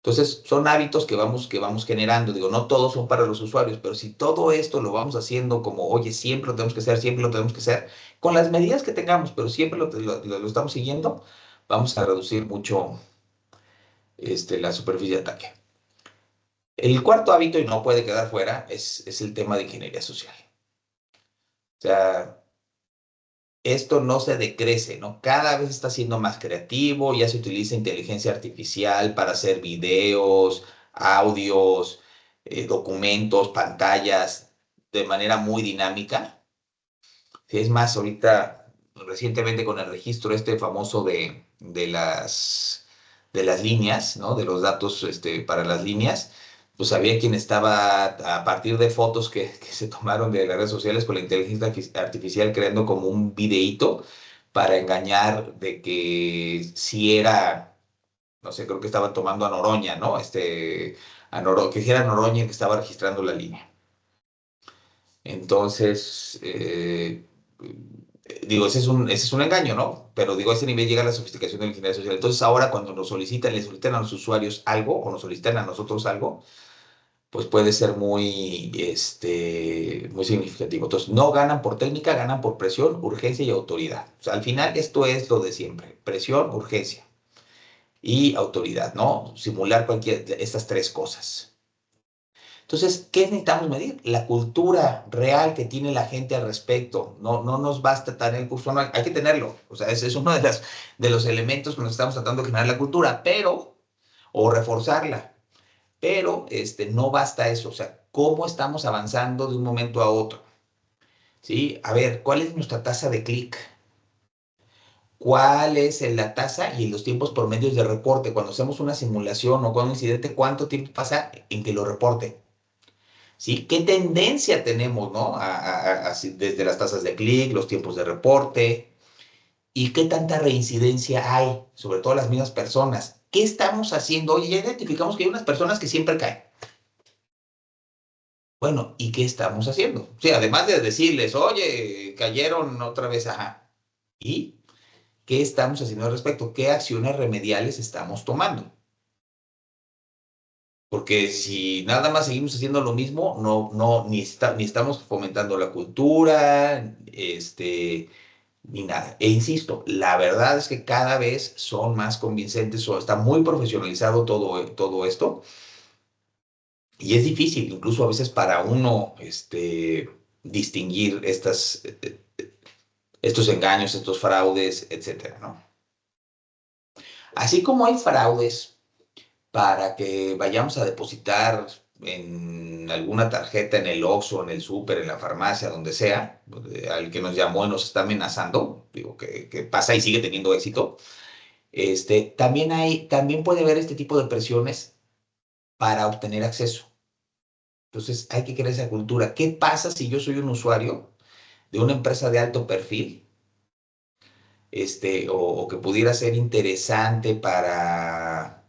Entonces, son hábitos que vamos generando. Digo, no todos son para los usuarios, pero si todo esto lo vamos haciendo como, oye, siempre lo tenemos que hacer, siempre lo tenemos que hacer, con las medidas que tengamos, pero siempre lo estamos siguiendo, vamos a reducir mucho la superficie de ataque. El cuarto hábito, y no puede quedar fuera, es el tema de ingeniería social. O sea, esto no se decrece, ¿no? Cada vez está siendo más creativo, ya se utiliza inteligencia artificial para hacer videos, audios, documentos, pantallas, de manera muy dinámica. Sí, es más, ahorita, recientemente con el registro famoso de las líneas, ¿no? De los datos para las líneas, pues había quien estaba a partir de fotos que se tomaron de las redes sociales con la inteligencia artificial creando como un videíto para engañar de que si era, no sé, creo que estaban tomando a Noroña, ¿no? Que si era Noroña que estaba registrando la línea. Entonces, digo, ese es un engaño, ¿no? Pero digo, a ese nivel llega la sofisticación de la ingeniería social. Entonces, ahora cuando le solicitan a los usuarios algo o nos solicitan a nosotros algo, pues puede ser muy significativo. Entonces, no ganan por técnica, ganan por presión, urgencia y autoridad. O sea, al final esto es lo de siempre, presión, urgencia y autoridad, ¿no? Simular cualquiera de estas tres cosas. Entonces, ¿qué necesitamos medir? La cultura real que tiene la gente al respecto. No, no nos basta tener el curso anual, hay que tenerlo. O sea, ese es uno de los elementos con los que estamos tratando de generar la cultura, o reforzarla. Pero no basta eso. O sea, ¿cómo estamos avanzando de un momento a otro? ¿Sí? A ver, ¿cuál es nuestra tasa de clic? ¿Cuál es la tasa y los tiempos promedios de reporte? Cuando hacemos una simulación o con un incidente, ¿cuánto tiempo pasa en que lo reporte? ¿Sí? ¿Qué tendencia tenemos, ¿no? Desde las tasas de clic, los tiempos de reporte y qué tanta reincidencia hay, sobre todo las mismas personas. ¿Qué estamos haciendo? Oye, ya identificamos que hay unas personas que siempre caen. Bueno, ¿y qué estamos haciendo? Sí, además de decirles, oye, cayeron otra vez, ajá. ¿Y qué estamos haciendo al respecto? ¿Qué acciones remediales estamos tomando? Porque si nada más seguimos haciendo lo mismo, no, no, ni estamos fomentando la cultura, ni nada. E insisto, la verdad es que cada vez son más convincentes o está muy profesionalizado todo esto y es difícil incluso a veces para uno distinguir estos engaños, estos fraudes, etcétera, ¿no? Así como hay fraudes para que vayamos a depositar en alguna tarjeta en el Oxxo, en el súper, en la farmacia, donde sea, al que nos llamó y nos está amenazando, digo, que pasa y sigue teniendo éxito, también puede haber este tipo de presiones para obtener acceso. Entonces hay que crear esa cultura. ¿Qué pasa si yo soy un usuario de una empresa de alto perfil, o que pudiera ser interesante para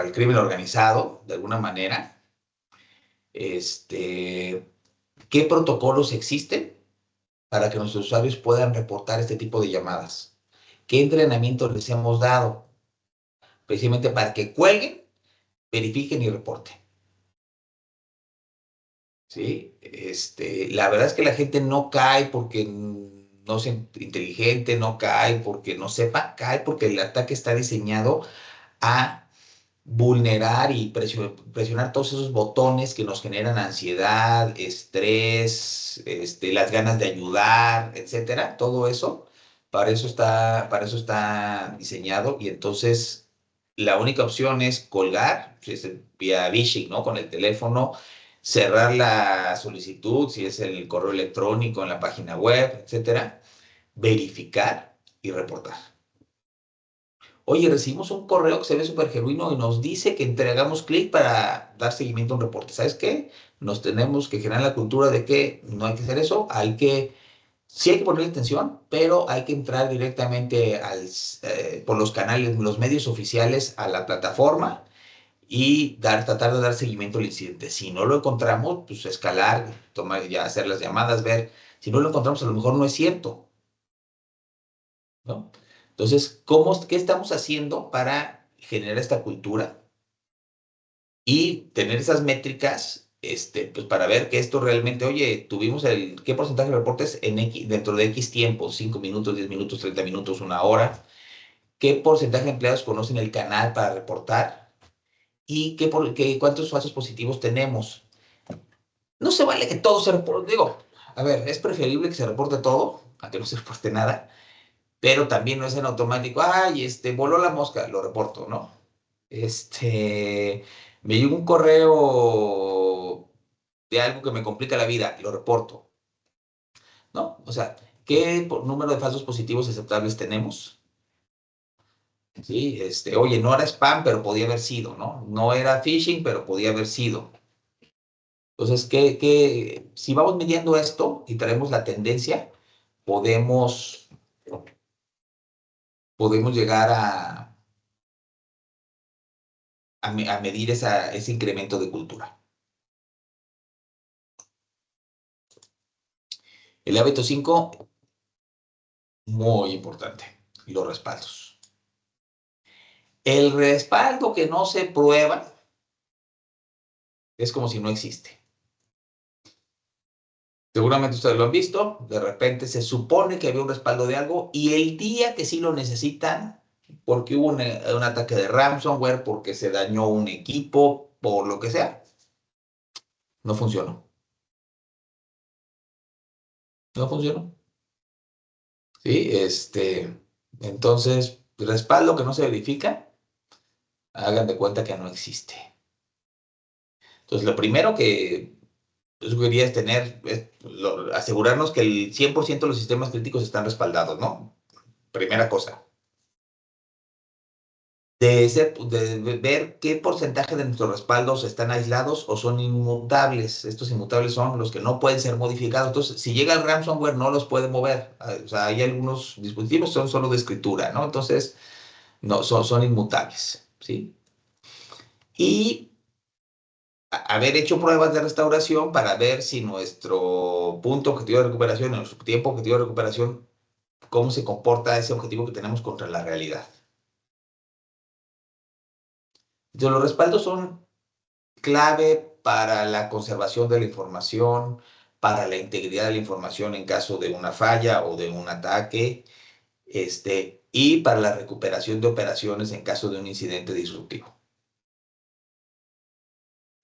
el crimen organizado, de alguna manera? ¿Qué protocolos existen para que nuestros usuarios puedan reportar este tipo de llamadas? ¿Qué entrenamiento les hemos dado? Precisamente para que cuelguen, verifiquen y reporten. ¿Sí? La verdad es que la gente no cae porque no sea inteligente, no cae porque no sepa, cae porque el ataque está diseñado a vulnerar y presionar todos esos botones que nos generan ansiedad, estrés, las ganas de ayudar, etcétera. Todo eso, para eso está diseñado y entonces la única opción es colgar, si es vía phishing, ¿no? Con el teléfono, cerrar la solicitud, si es el correo electrónico en la página web, etcétera, verificar y reportar. Oye, recibimos un correo que se ve súper genuino y nos dice que entregamos clic para dar seguimiento a un reporte. ¿Sabes qué? Nos tenemos que generar la cultura de que no hay que hacer eso, sí hay que ponerle atención, pero hay que entrar directamente por los canales, los medios oficiales a la plataforma y tratar de dar seguimiento al incidente. Si no lo encontramos, pues escalar, hacer las llamadas, ver. Si no lo encontramos, a lo mejor no es cierto, ¿no? Entonces, ¿qué estamos haciendo para generar esta cultura y tener esas métricas, pues para ver que esto realmente, oye, qué porcentaje de reportes dentro de X tiempo, 5 minutos, 10 minutos, 30 minutos, una hora? ¿Qué porcentaje de empleados conocen el canal para reportar? ¿Y cuántos falsos positivos tenemos? No se vale que todo se reporte, digo, a ver, es preferible que se reporte todo a que no se reporte nada, pero también no es en automático, ay, voló la mosca, lo reporto, ¿no? Me llegó un correo de algo que me complica la vida, lo reporto, ¿no? O sea, ¿qué número de falsos positivos aceptables tenemos? Sí, oye, no era spam, pero podía haber sido, ¿no? No era phishing, pero podía haber sido. Entonces, si vamos midiendo esto y traemos la tendencia, podemos, podemos llegar a medir ese incremento de cultura. El hábito 5, muy importante, los respaldos. El respaldo que no se prueba es como si no existe. Seguramente ustedes lo han visto, de repente se supone que había un respaldo de algo y el día que sí lo necesitan, porque hubo un ataque de ransomware, porque se dañó un equipo, por lo que sea, no funcionó. No funcionó. ¿Sí? Entonces, respaldo que no se verifica, hagan de cuenta que no existe. Entonces, lo primero que yo sugeriría es asegurarnos que el 100% de los sistemas críticos están respaldados, ¿no? Primera cosa. De ver qué porcentaje de nuestros respaldos están aislados o son inmutables. Estos inmutables son los que no pueden ser modificados. Entonces, si llega el ransomware, no los puede mover. O sea, hay algunos dispositivos que son solo de escritura, ¿no? Entonces, no, son inmutables, ¿sí? Y haber hecho pruebas de restauración para ver si nuestro punto objetivo de recuperación, nuestro tiempo objetivo de recuperación, cómo se comporta ese objetivo que tenemos contra la realidad. Entonces, los respaldos son clave para la conservación de la información, para la integridad de la información en caso de una falla o de un ataque, y para la recuperación de operaciones en caso de un incidente disruptivo.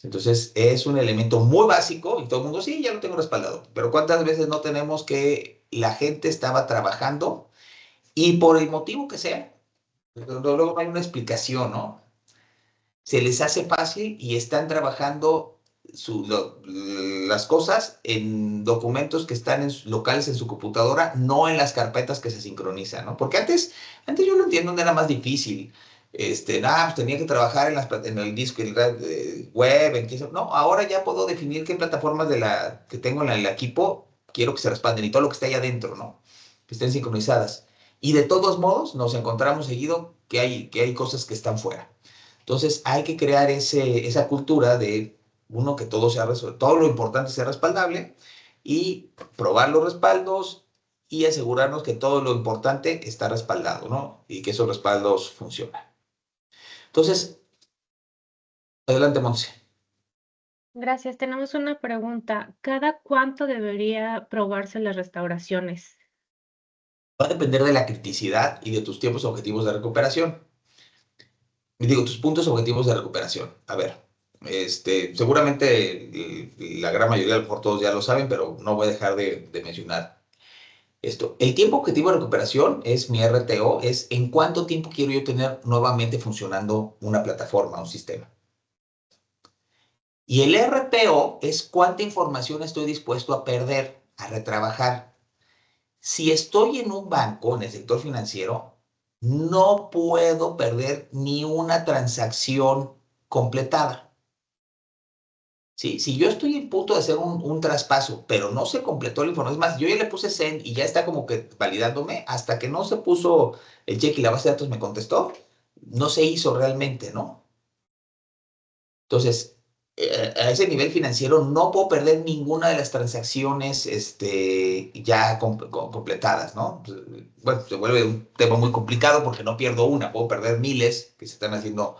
Entonces, es un elemento muy básico y todo el mundo, sí, ya lo tengo respaldado. Pero ¿cuántas veces no tenemos que la gente estaba trabajando y por el motivo que sea, luego no hay una explicación, ¿no? Se les hace fácil y están trabajando las cosas en documentos que están locales en su computadora, no en las carpetas que se sincronizan, ¿no? Porque antes yo lo entiendo, no era más difícil. Pues tenía que trabajar en el disco web, no, ahora ya puedo definir qué plataformas que tengo en el equipo quiero que se respalden y todo lo que está ahí adentro, ¿no? Que estén sincronizadas. Y de todos modos, nos encontramos seguido que hay cosas que están fuera. Entonces hay que crear esa cultura de, uno, que todo lo importante sea respaldable y probar los respaldos y asegurarnos que todo lo importante está respaldado, ¿no? Y que esos respaldos funcionan. Entonces, adelante, Monse. Gracias. Tenemos una pregunta. ¿Cada cuánto debería probarse las restauraciones? Va a depender de la criticidad y de tus tiempos objetivos de recuperación. Digo, tus puntos objetivos de recuperación. A ver, seguramente la gran mayoría, a lo mejor todos ya lo saben, pero no voy a dejar de mencionar esto. El tiempo objetivo de recuperación es mi RTO, es en cuánto tiempo quiero yo tener nuevamente funcionando una plataforma, un sistema. Y el RPO es cuánta información estoy dispuesto a perder, a retrabajar. Si estoy en un banco, en el sector financiero, no puedo perder ni una transacción completada. ¿Sí? Si yo estoy en punto de hacer un traspaso, pero no se completó la información, es más, yo ya le puse send y ya está como que validándome, hasta que no se puso el check y la base de datos me contestó, no se hizo realmente, ¿no? Entonces, a ese nivel financiero no puedo perder ninguna de las transacciones ya completadas, ¿no? Bueno, se vuelve un tema muy complicado porque no pierdo una, puedo perder miles que se están haciendo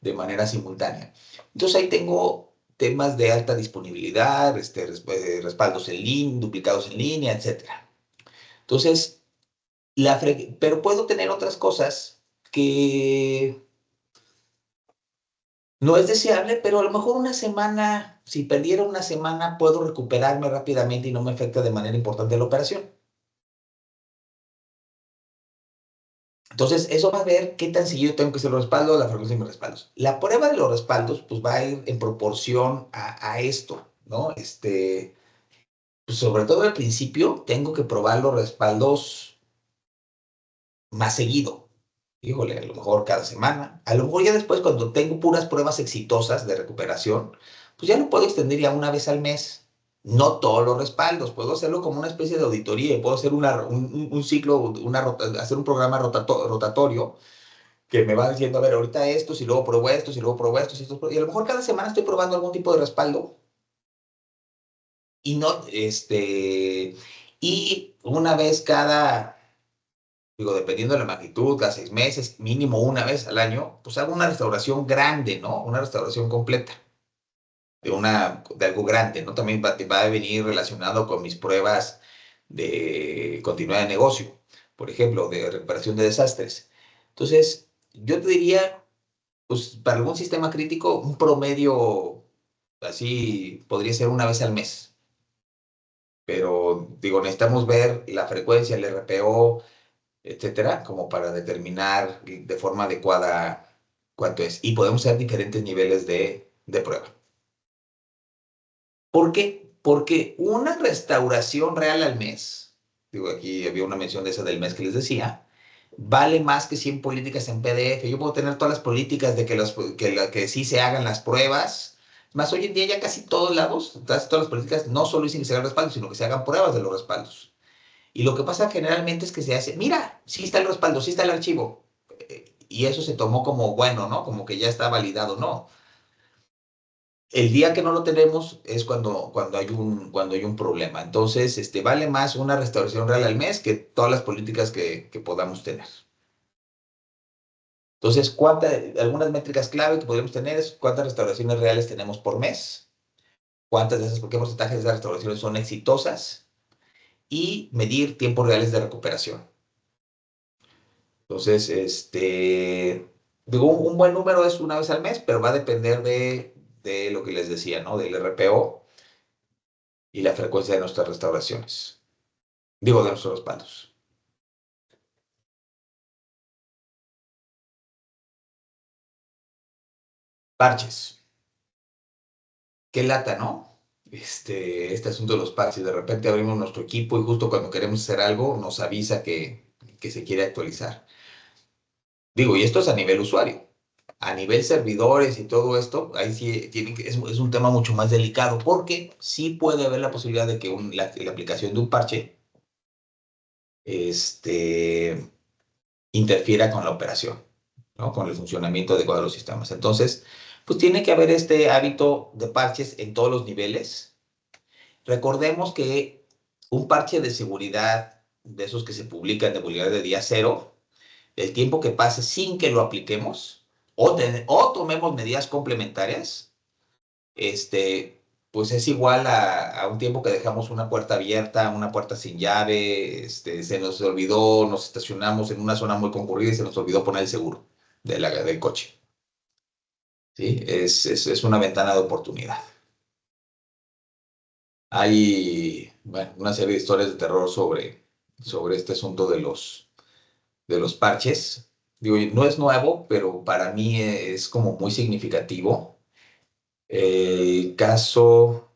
de manera simultánea. Entonces ahí tengo temas de alta disponibilidad, respaldos en línea, duplicados en línea, etcétera. Entonces, pero puedo tener otras cosas que no es deseable, pero a lo mejor una semana, si perdiera una semana, puedo recuperarme rápidamente y no me afecta de manera importante la operación. Entonces, eso va a ver qué tan seguido tengo que hacer los respaldos, la frecuencia de mis respaldos. La prueba de los respaldos, pues va a ir en proporción a esto, ¿no? Pues sobre todo al principio, tengo que probar los respaldos más seguido. Híjole, a lo mejor cada semana. A lo mejor ya después, cuando tengo puras pruebas exitosas de recuperación, pues ya lo puedo extender ya una vez al mes. No todos los respaldos, puedo hacerlo como una especie de auditoría, puedo hacer un ciclo, hacer un programa rotatorio que me va diciendo, a ver, ahorita estos, y luego pruebo estos, y luego pruebo estos, y a lo mejor cada semana estoy probando algún tipo de respaldo, y no, y una vez digo, dependiendo de la magnitud, cada 6 meses, mínimo una vez al año, pues hago una restauración grande, ¿no? Una restauración completa de algo grande, ¿no? También va a venir relacionado con mis pruebas de continuidad de negocio, por ejemplo, de recuperación de desastres. Entonces, yo te diría, pues para algún sistema crítico, un promedio así podría ser una vez al mes. Pero digo, necesitamos ver la frecuencia, el RPO, etcétera, como para determinar de forma adecuada cuánto es. Y podemos hacer diferentes niveles de prueba. ¿Por qué? Porque una restauración real al mes, digo, aquí había una mención de esa del mes que les decía, vale más que 100 políticas en PDF. Yo puedo tener todas las políticas de que sí se hagan las pruebas. Más hoy en día ya casi todos lados, casi todas las políticas no solo dicen que se hagan respaldos, sino que se hagan pruebas de los respaldos. Y lo que pasa generalmente es que se hace, mira, sí está el respaldo, sí está el archivo. Y eso se tomó como bueno, ¿no? Como que ya está validado, ¿no? El día que no lo tenemos es cuando hay un problema. Entonces, vale más una restauración real al mes que todas las políticas que podamos tener. Entonces, algunas métricas clave que podríamos tener es cuántas restauraciones reales tenemos por mes qué porcentaje de esas restauraciones son exitosas y medir tiempos reales de recuperación. Entonces, digo, un buen número es una vez al mes, pero va a depender de lo que les decía, ¿no? Del RPO y la frecuencia de nuestras restauraciones. Digo, de nuestros respaldos. Parches. Qué lata, ¿no? Este asunto de los parches. De repente abrimos nuestro equipo y justo cuando queremos hacer algo nos avisa que se quiere actualizar. Digo, y esto es a nivel usuario. A nivel servidores y todo esto, ahí sí es un tema mucho más delicado porque sí puede haber la posibilidad de que la aplicación de un parche este, interfiera con la operación, ¿no? Con el funcionamiento adecuado de los sistemas. Entonces, pues tiene que haber este hábito de parches en todos los niveles. Recordemos que un parche de seguridad, de esos que se publican de vulnerabilidad de día cero, el tiempo que pase sin que lo apliquemos o tomemos medidas complementarias, pues es igual a un tiempo que dejamos una puerta abierta, una puerta sin llave, se nos olvidó, nos estacionamos en una zona muy concurrida y se nos olvidó poner el seguro del coche. ¿Sí? Es una ventana de oportunidad. Hay, bueno, una serie de historias de terror sobre este asunto de los parches. Digo, no es nuevo, pero para mí es como muy significativo. El caso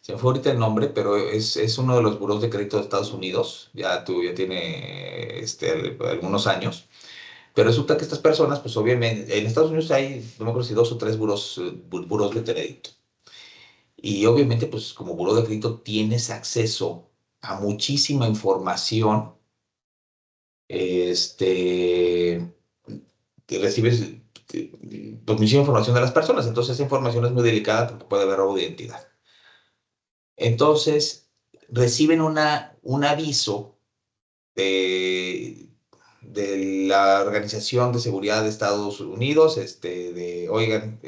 se me fue ahorita el nombre, pero es uno de los burós de crédito de Estados Unidos, ya tiene algunos años, pero resulta que estas personas, pues obviamente, en Estados Unidos hay, no me acuerdo si 2 o 3 burós de crédito, y obviamente, pues como buró de crédito tienes acceso a muchísima información, este, que recibes pues, muchísima información de las personas, entonces esa información es muy delicada porque puede haber robo de identidad. Entonces, reciben un aviso de la Organización de Seguridad de Estados Unidos, oigan,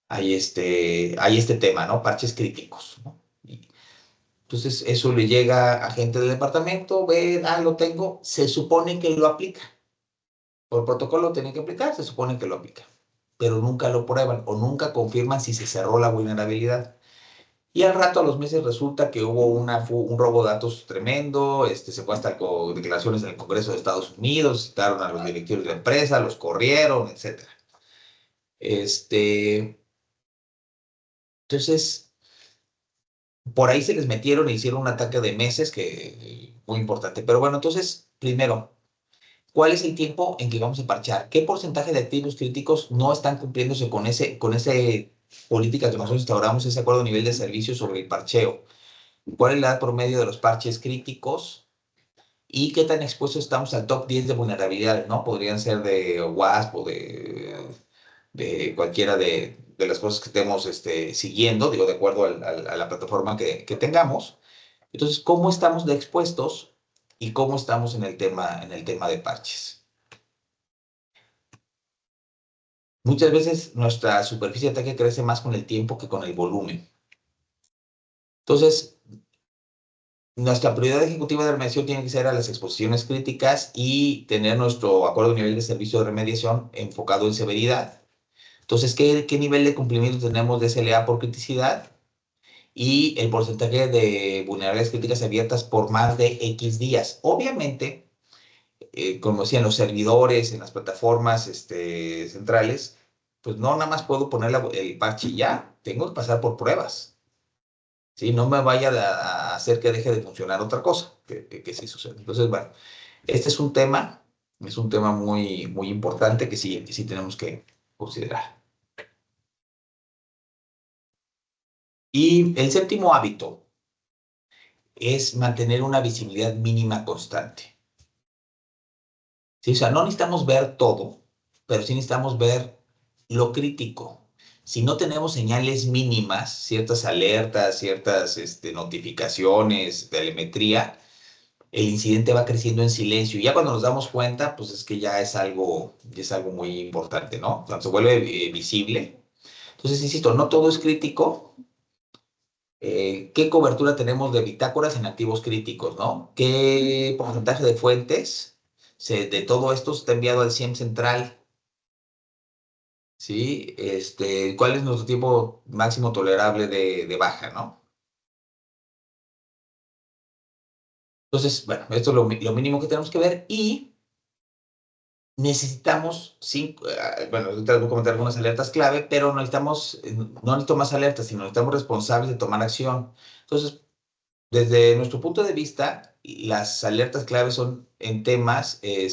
hay este tema, ¿no? Parches críticos, ¿no? Y entonces, eso le llega a gente del departamento, ve, lo tengo, se supone que lo aplica. Por protocolo tiene que aplicar, se supone que lo aplica, pero nunca lo prueban o nunca confirman si se cerró la vulnerabilidad. Y al rato, a los meses, resulta que hubo un robo de datos tremendo, se fue hasta declaraciones en el Congreso de Estados Unidos, citaron a los directivos de la empresa, los corrieron, etcétera. Entonces, por ahí se les metieron e hicieron un ataque de meses que muy importante. Pero bueno, entonces, primero, ¿cuál es el tiempo en que vamos a parchar? ¿Qué porcentaje de activos críticos no están cumpliéndose con ese política que nosotros instauramos, ese acuerdo a nivel de servicio sobre el parcheo? ¿Cuál es la edad promedio de los parches críticos? ¿Y qué tan expuestos estamos al top 10 de vulnerabilidades, ¿no? Podrían ser de WASP o de cualquiera de las cosas que estemos siguiendo, digo, de acuerdo a la plataforma que tengamos. Entonces, ¿cómo estamos de expuestos y cómo estamos en el tema de parches? Muchas veces nuestra superficie de ataque crece más con el tiempo que con el volumen. Entonces, nuestra prioridad ejecutiva de remediación tiene que ser a las exposiciones críticas y tener nuestro acuerdo de nivel de servicio de remediación enfocado en severidad. Entonces, ¿qué nivel de cumplimiento tenemos de SLA por criticidad? Y el porcentaje de vulnerabilidades críticas abiertas por más de X días. Obviamente, como decían los servidores, en las plataformas centrales, pues no nada más puedo poner el parche y ya, tengo que pasar por pruebas. ¿Sí? No me vaya a hacer que deje de funcionar otra cosa, que sí sucede. Entonces, bueno, este es un tema muy, muy importante que sí tenemos que considerar. Y el séptimo hábito es mantener una visibilidad mínima constante. ¿Sí? O sea, no necesitamos ver todo, pero sí necesitamos ver lo crítico. Si no tenemos señales mínimas, ciertas alertas, ciertas notificaciones, telemetría, el incidente va creciendo en silencio. Y ya cuando nos damos cuenta, pues es que ya es algo muy importante, ¿no? Cuando se vuelve visible. Entonces, insisto, no todo es crítico. ¿Qué cobertura tenemos de bitácoras en activos críticos, ¿no? ¿Qué porcentaje de fuentes de todo esto está enviado al CIEM central? ¿Sí? ¿Cuál es nuestro tiempo máximo tolerable de baja, ¿no? Entonces, bueno, esto es lo mínimo que tenemos que ver y necesitamos, bueno, ahorita les voy a comentar algunas alertas clave, pero no necesito más alertas, sino necesitamos responsables de tomar acción. Entonces, desde nuestro punto de vista, las alertas clave son en temas, el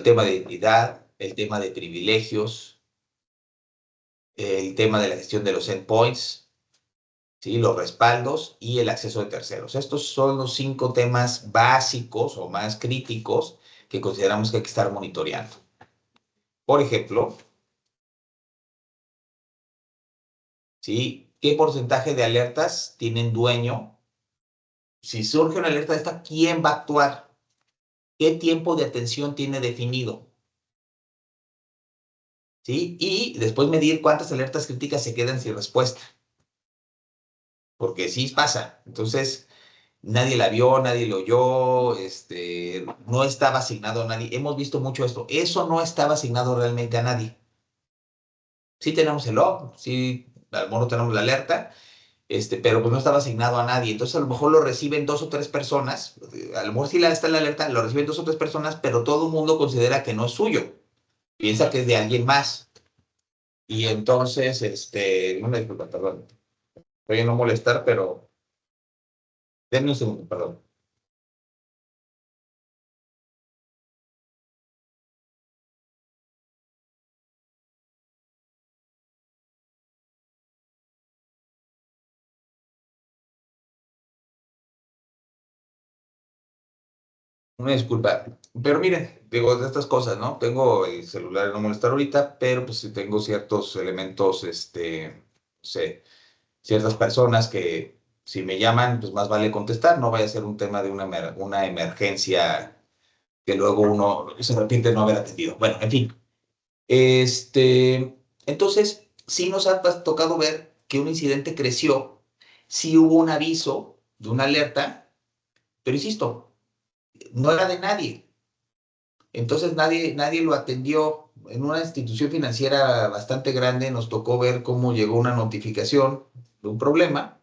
tema de identidad, el tema de privilegios, el tema de la gestión de los endpoints, ¿sí? Los respaldos y el acceso de terceros. Estos son los 5 temas básicos o más críticos que consideramos que hay que estar monitoreando. Por ejemplo, ¿sí? ¿Qué porcentaje de alertas tienen dueño? Si surge una alerta de esta, ¿quién va a actuar? ¿Qué tiempo de atención tiene definido? ¿Sí? Y después medir cuántas alertas críticas se quedan sin respuesta, porque sí pasa. Entonces, nadie la vio, nadie lo oyó, no estaba asignado a nadie. Hemos visto mucho esto. Eso no estaba asignado realmente a nadie. Sí tenemos el log, sí, a lo mejor no tenemos la alerta, pero pues no estaba asignado a nadie. Entonces, a lo mejor lo reciben 2 o 3 personas. A lo mejor sí está en la alerta, lo reciben 2 o 3 personas, pero todo el mundo considera que no es suyo. Piensa que es de alguien más. Y entonces, una disculpa, perdón. Voy a no molestar, pero denme un segundo, perdón. Una disculpa. Pero miren, digo, de estas cosas, ¿no? Tengo el celular de no molestar ahorita, pero pues sí tengo ciertos elementos, no sé, ciertas personas que si me llaman, pues más vale contestar, no vaya a ser un tema de una emergencia que luego uno se arrepiente de no haber atendido. Bueno, en fin. Entonces, sí nos ha tocado ver que un incidente creció, sí hubo un aviso de una alerta, pero insisto, no era de nadie. Entonces nadie lo atendió. En una institución financiera bastante grande nos tocó ver cómo llegó una notificación de un problema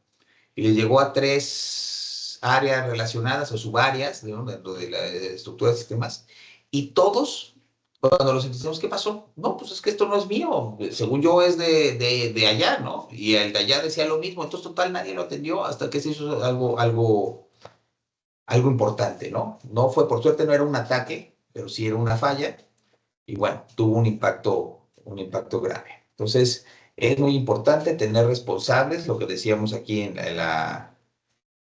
y le llegó a 3 áreas relacionadas o subáreas, ¿no? Dentro de la estructura de sistemas, y todos, cuando los entendemos, ¿qué pasó? No, pues es que esto no es mío, según yo es de allá, ¿no? Y el de allá decía lo mismo, entonces total nadie lo atendió hasta que se hizo algo importante, ¿no? No fue, por suerte no era un ataque, pero sí era una falla, y bueno, tuvo un impacto grave. Entonces, es muy importante tener responsables, lo que decíamos aquí en la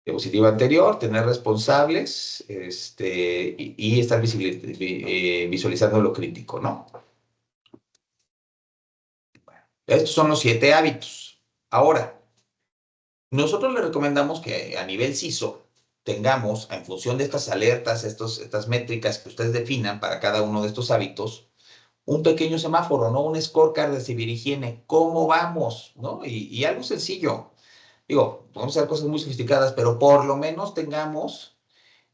diapositiva anterior, tener responsables y estar visualizando lo crítico, ¿no? Estos son los 7 hábitos. Ahora, nosotros le recomendamos que a nivel CISO tengamos, en función de estas alertas, estas métricas que ustedes definan para cada uno de estos hábitos, un pequeño semáforo, ¿no? Un scorecard de ciberhigiene. ¿Cómo vamos? ¿No? Y algo sencillo. Digo, podemos hacer cosas muy sofisticadas, pero por lo menos tengamos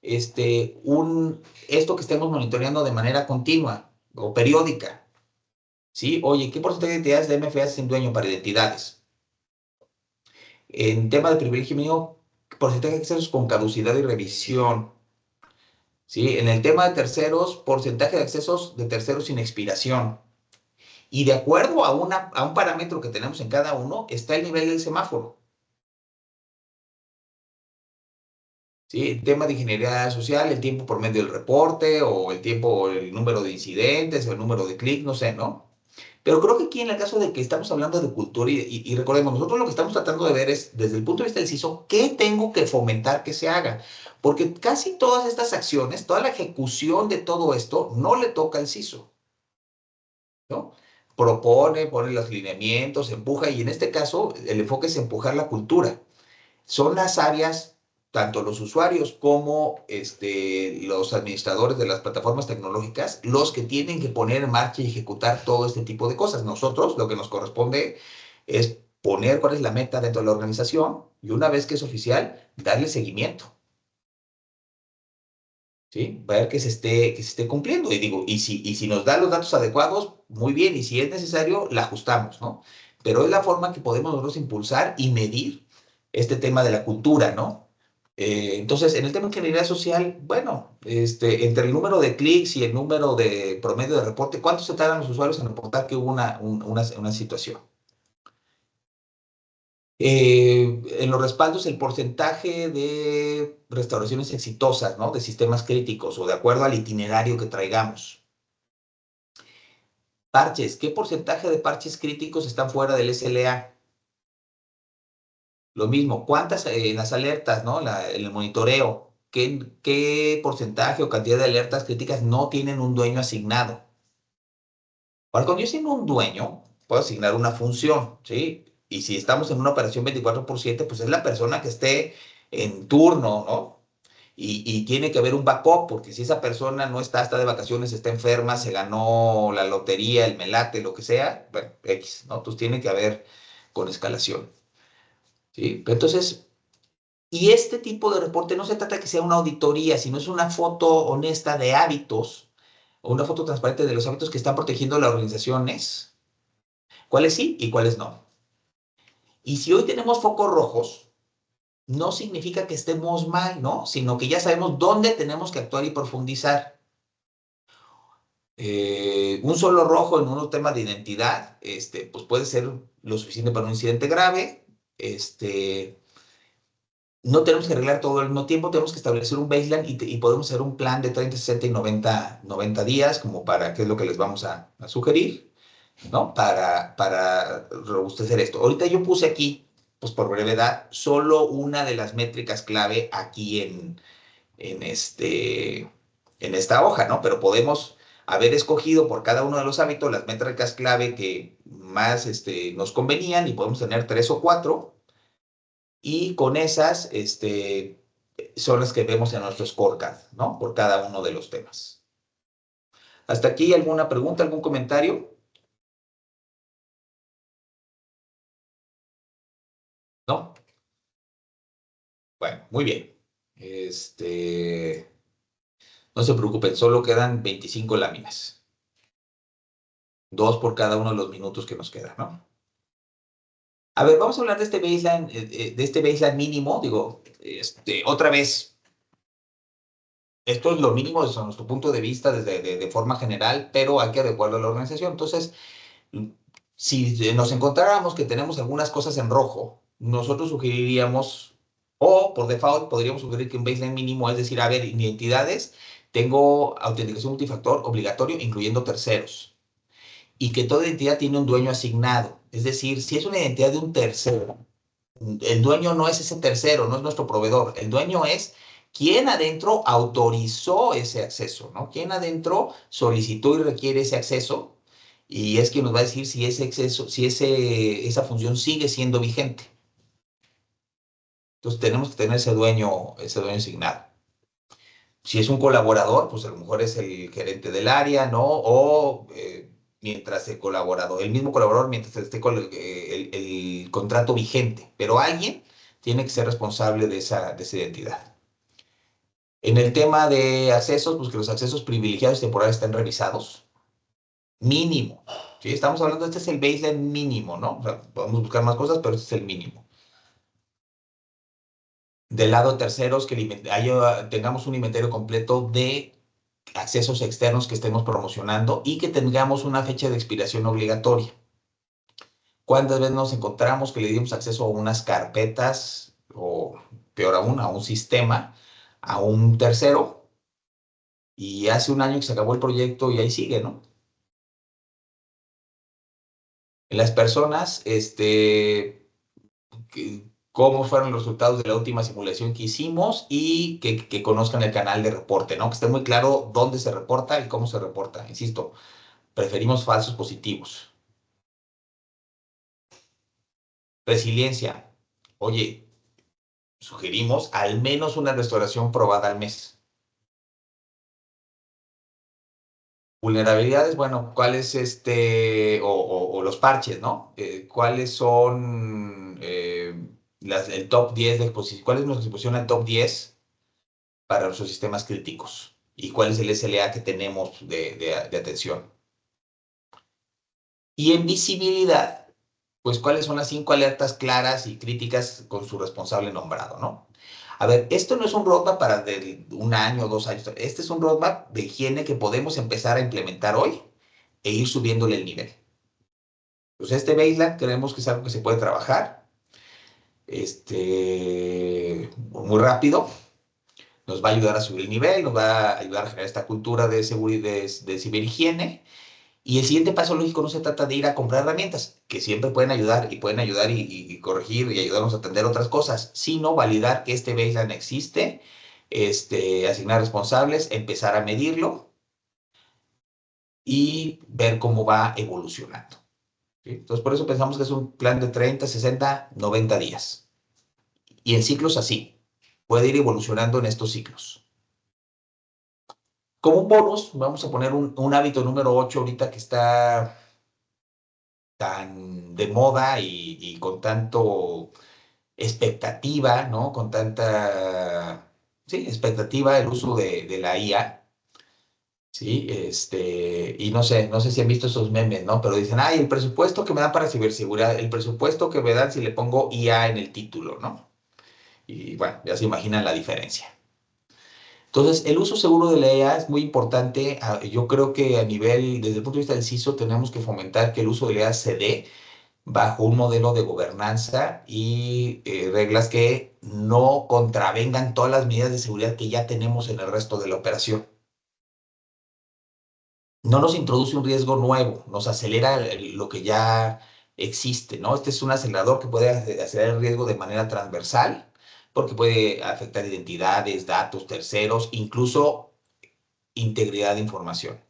esto que estemos monitoreando de manera continua o periódica. ¿Sí? Oye, ¿qué porcentaje de identidades de MFA sin dueño para identidades? En tema de privilegio mío, porcentaje de accesos con caducidad y revisión. ¿Sí? En el tema de terceros, porcentaje de accesos de terceros sin expiración. Y de acuerdo a un parámetro que tenemos en cada uno, está el nivel del semáforo. ¿Sí? El tema de ingeniería social, el tiempo por medio del reporte, o el tiempo, el número de incidentes, o el número de clics, no sé, ¿no? Pero creo que aquí en el caso de que estamos hablando de cultura, y recordemos, nosotros lo que estamos tratando de ver es, desde el punto de vista del CISO, ¿qué tengo que fomentar que se haga? Porque casi todas estas acciones, toda la ejecución de todo esto, no le toca al CISO, ¿no? Propone, pone los lineamientos, empuja, y en este caso el enfoque es empujar la cultura. Son las áreas tanto los usuarios como los administradores de las plataformas tecnológicas los que tienen que poner en marcha y ejecutar todo este tipo de cosas. Nosotros lo que nos corresponde es poner cuál es la meta dentro de la organización y una vez que es oficial, darle seguimiento. ¿Sí? Ver que se esté cumpliendo. Y digo, y si nos da los datos adecuados, muy bien, y si es necesario, la ajustamos, ¿no? Pero es la forma que podemos nosotros impulsar y medir este tema de la cultura, ¿no? Entonces, en el tema de ingeniería social, bueno, entre el número de clics y el número de promedio de reporte, ¿cuánto se tardan los usuarios en reportar que hubo una situación? En los respaldos, el porcentaje de restauraciones exitosas, ¿no? De sistemas críticos o de acuerdo al itinerario que traigamos. Parches, ¿qué porcentaje de parches críticos están fuera del SLA? Lo mismo, ¿cuántas en las alertas, ¿no? En el monitoreo, ¿qué porcentaje o cantidad de alertas críticas no tienen un dueño asignado? Ahora, cuando yo asigno un dueño, puedo asignar una función, ¿sí? Y si estamos en una operación 24/7, pues es la persona que esté en turno, ¿no? Y tiene que haber un backup, porque si esa persona no está de vacaciones, está enferma, se ganó la lotería, el melate, lo que sea, bueno, X, ¿no? Entonces tiene que haber con escalación, ¿sí? Pero entonces, y este tipo de reporte no se trata de que sea una auditoría, sino es una foto honesta de hábitos, o una foto transparente de los hábitos que están protegiendo las organizaciones, cuáles sí y cuáles no. Y si hoy tenemos focos rojos, no significa que estemos mal, ¿no? Sino que ya sabemos dónde tenemos que actuar y profundizar. Un solo rojo en un tema de identidad, pues puede ser lo suficiente para un incidente grave. No tenemos que arreglar todo al mismo tiempo, tenemos que establecer un baseline y podemos hacer un plan de 30, 60 y 90 días, como para qué es lo que les vamos a sugerir, ¿no? Para robustecer esto. Ahorita yo puse aquí, pues por brevedad, solo una de las métricas clave aquí en, en esta hoja, ¿no? Pero podemos haber escogido por cada uno de los hábitos las métricas clave que más nos convenían y podemos tener 3 o 4 y con esas son las que vemos en nuestro scorecard, ¿no? Por cada uno de los temas. ¿Hasta aquí alguna pregunta, algún comentario? ¿No? Bueno, muy bien. No se preocupen, solo quedan 25 láminas. 2 por cada uno de los minutos que nos quedan, ¿no? A ver, vamos a hablar de este baseline mínimo. Digo, otra vez, esto es lo mínimo desde nuestro punto de vista, de forma general, pero hay que adecuarlo a la organización. Entonces, si nos encontráramos que tenemos algunas cosas en rojo, nosotros sugeriríamos, o por default podríamos sugerir que un baseline mínimo es decir, a ver, en identidades, tengo autenticación multifactor obligatorio, incluyendo terceros, y que toda identidad tiene un dueño asignado. Es decir, si es una identidad de un tercero, el dueño no es ese tercero, no es nuestro proveedor. El dueño es quien adentro autorizó ese acceso, ¿no? Quien adentro solicitó y requiere ese acceso y es quien nos va a decir si ese acceso, si esa función sigue siendo vigente. Entonces tenemos que tener ese dueño asignado. Si es un colaborador, pues a lo mejor es el gerente del área, ¿no? O mientras el mismo colaborador, mientras esté con el contrato vigente. Pero alguien tiene que ser responsable de esa identidad. En el tema de accesos, pues que los accesos privilegiados y temporales estén revisados. Mínimo. ¿Sí? Estamos hablando, este es el baseline mínimo, ¿no? O sea, podemos buscar más cosas, pero este es el mínimo. Del lado de terceros, que tengamos un inventario completo de accesos externos que estemos promocionando y que tengamos una fecha de expiración obligatoria. ¿Cuántas veces nos encontramos que le dimos acceso a unas carpetas o, peor aún, a un sistema, a un tercero y hace un año que se acabó el proyecto y ahí sigue, ¿no? En las personas, cómo fueron los resultados de la última simulación que hicimos y que conozcan el canal de reporte, ¿no? Que esté muy claro dónde se reporta y cómo se reporta. Insisto, preferimos falsos positivos. Resiliencia. Oye, Sugerimos al menos una restauración probada al mes. Vulnerabilidades, bueno, ¿cuáles o los parches, ¿no? ¿Cuáles son el top 10 de exposición? ¿Cuál es nuestra exposición al top 10 para nuestros sistemas críticos? ¿Y cuál es el SLA que tenemos de atención? Y en visibilidad, pues cuáles son las 5 alertas claras y críticas con su responsable nombrado, ¿no? A ver, esto no es un roadmap para un año o 2 años. Este es un roadmap de higiene que podemos empezar a implementar hoy e ir subiéndole el nivel. Pues este baseline creemos que es algo que se puede trabajar muy rápido, nos va a ayudar a subir el nivel, nos va a ayudar a generar esta cultura de seguridad, de ciberhigiene. Y el siguiente paso lógico no se trata de ir a comprar herramientas, que siempre pueden ayudar y corregir y ayudarnos a atender otras cosas, sino validar que este baseline existe, asignar responsables, empezar a medirlo y ver cómo va evolucionando. ¿Sí? Entonces, por eso pensamos que es un plan de 30, 60, 90 días. Y en ciclos así. Puede ir evolucionando en estos ciclos. Como un bonus, vamos a poner un hábito número 8 ahorita que está tan de moda y con tanto expectativa, ¿no? Con tanta, sí, expectativa el uso de la IA, ¿sí? Y no sé si han visto esos memes, ¿no? Pero dicen, ay, el presupuesto que me dan para ciberseguridad, el presupuesto que me dan si le pongo IA en el título, ¿no? Y bueno, ya se imaginan la diferencia. Entonces, el uso seguro de la IA es muy importante. Yo creo que desde el punto de vista del CISO, tenemos que fomentar que el uso de la IA se dé bajo un modelo de gobernanza y reglas que no contravengan todas las medidas de seguridad que ya tenemos en el resto de la operación. No nos introduce un riesgo nuevo, nos acelera lo que ya existe, ¿no? Este es un acelerador que puede acelerar el riesgo de manera transversal, porque puede afectar identidades, datos, terceros, incluso integridad de información.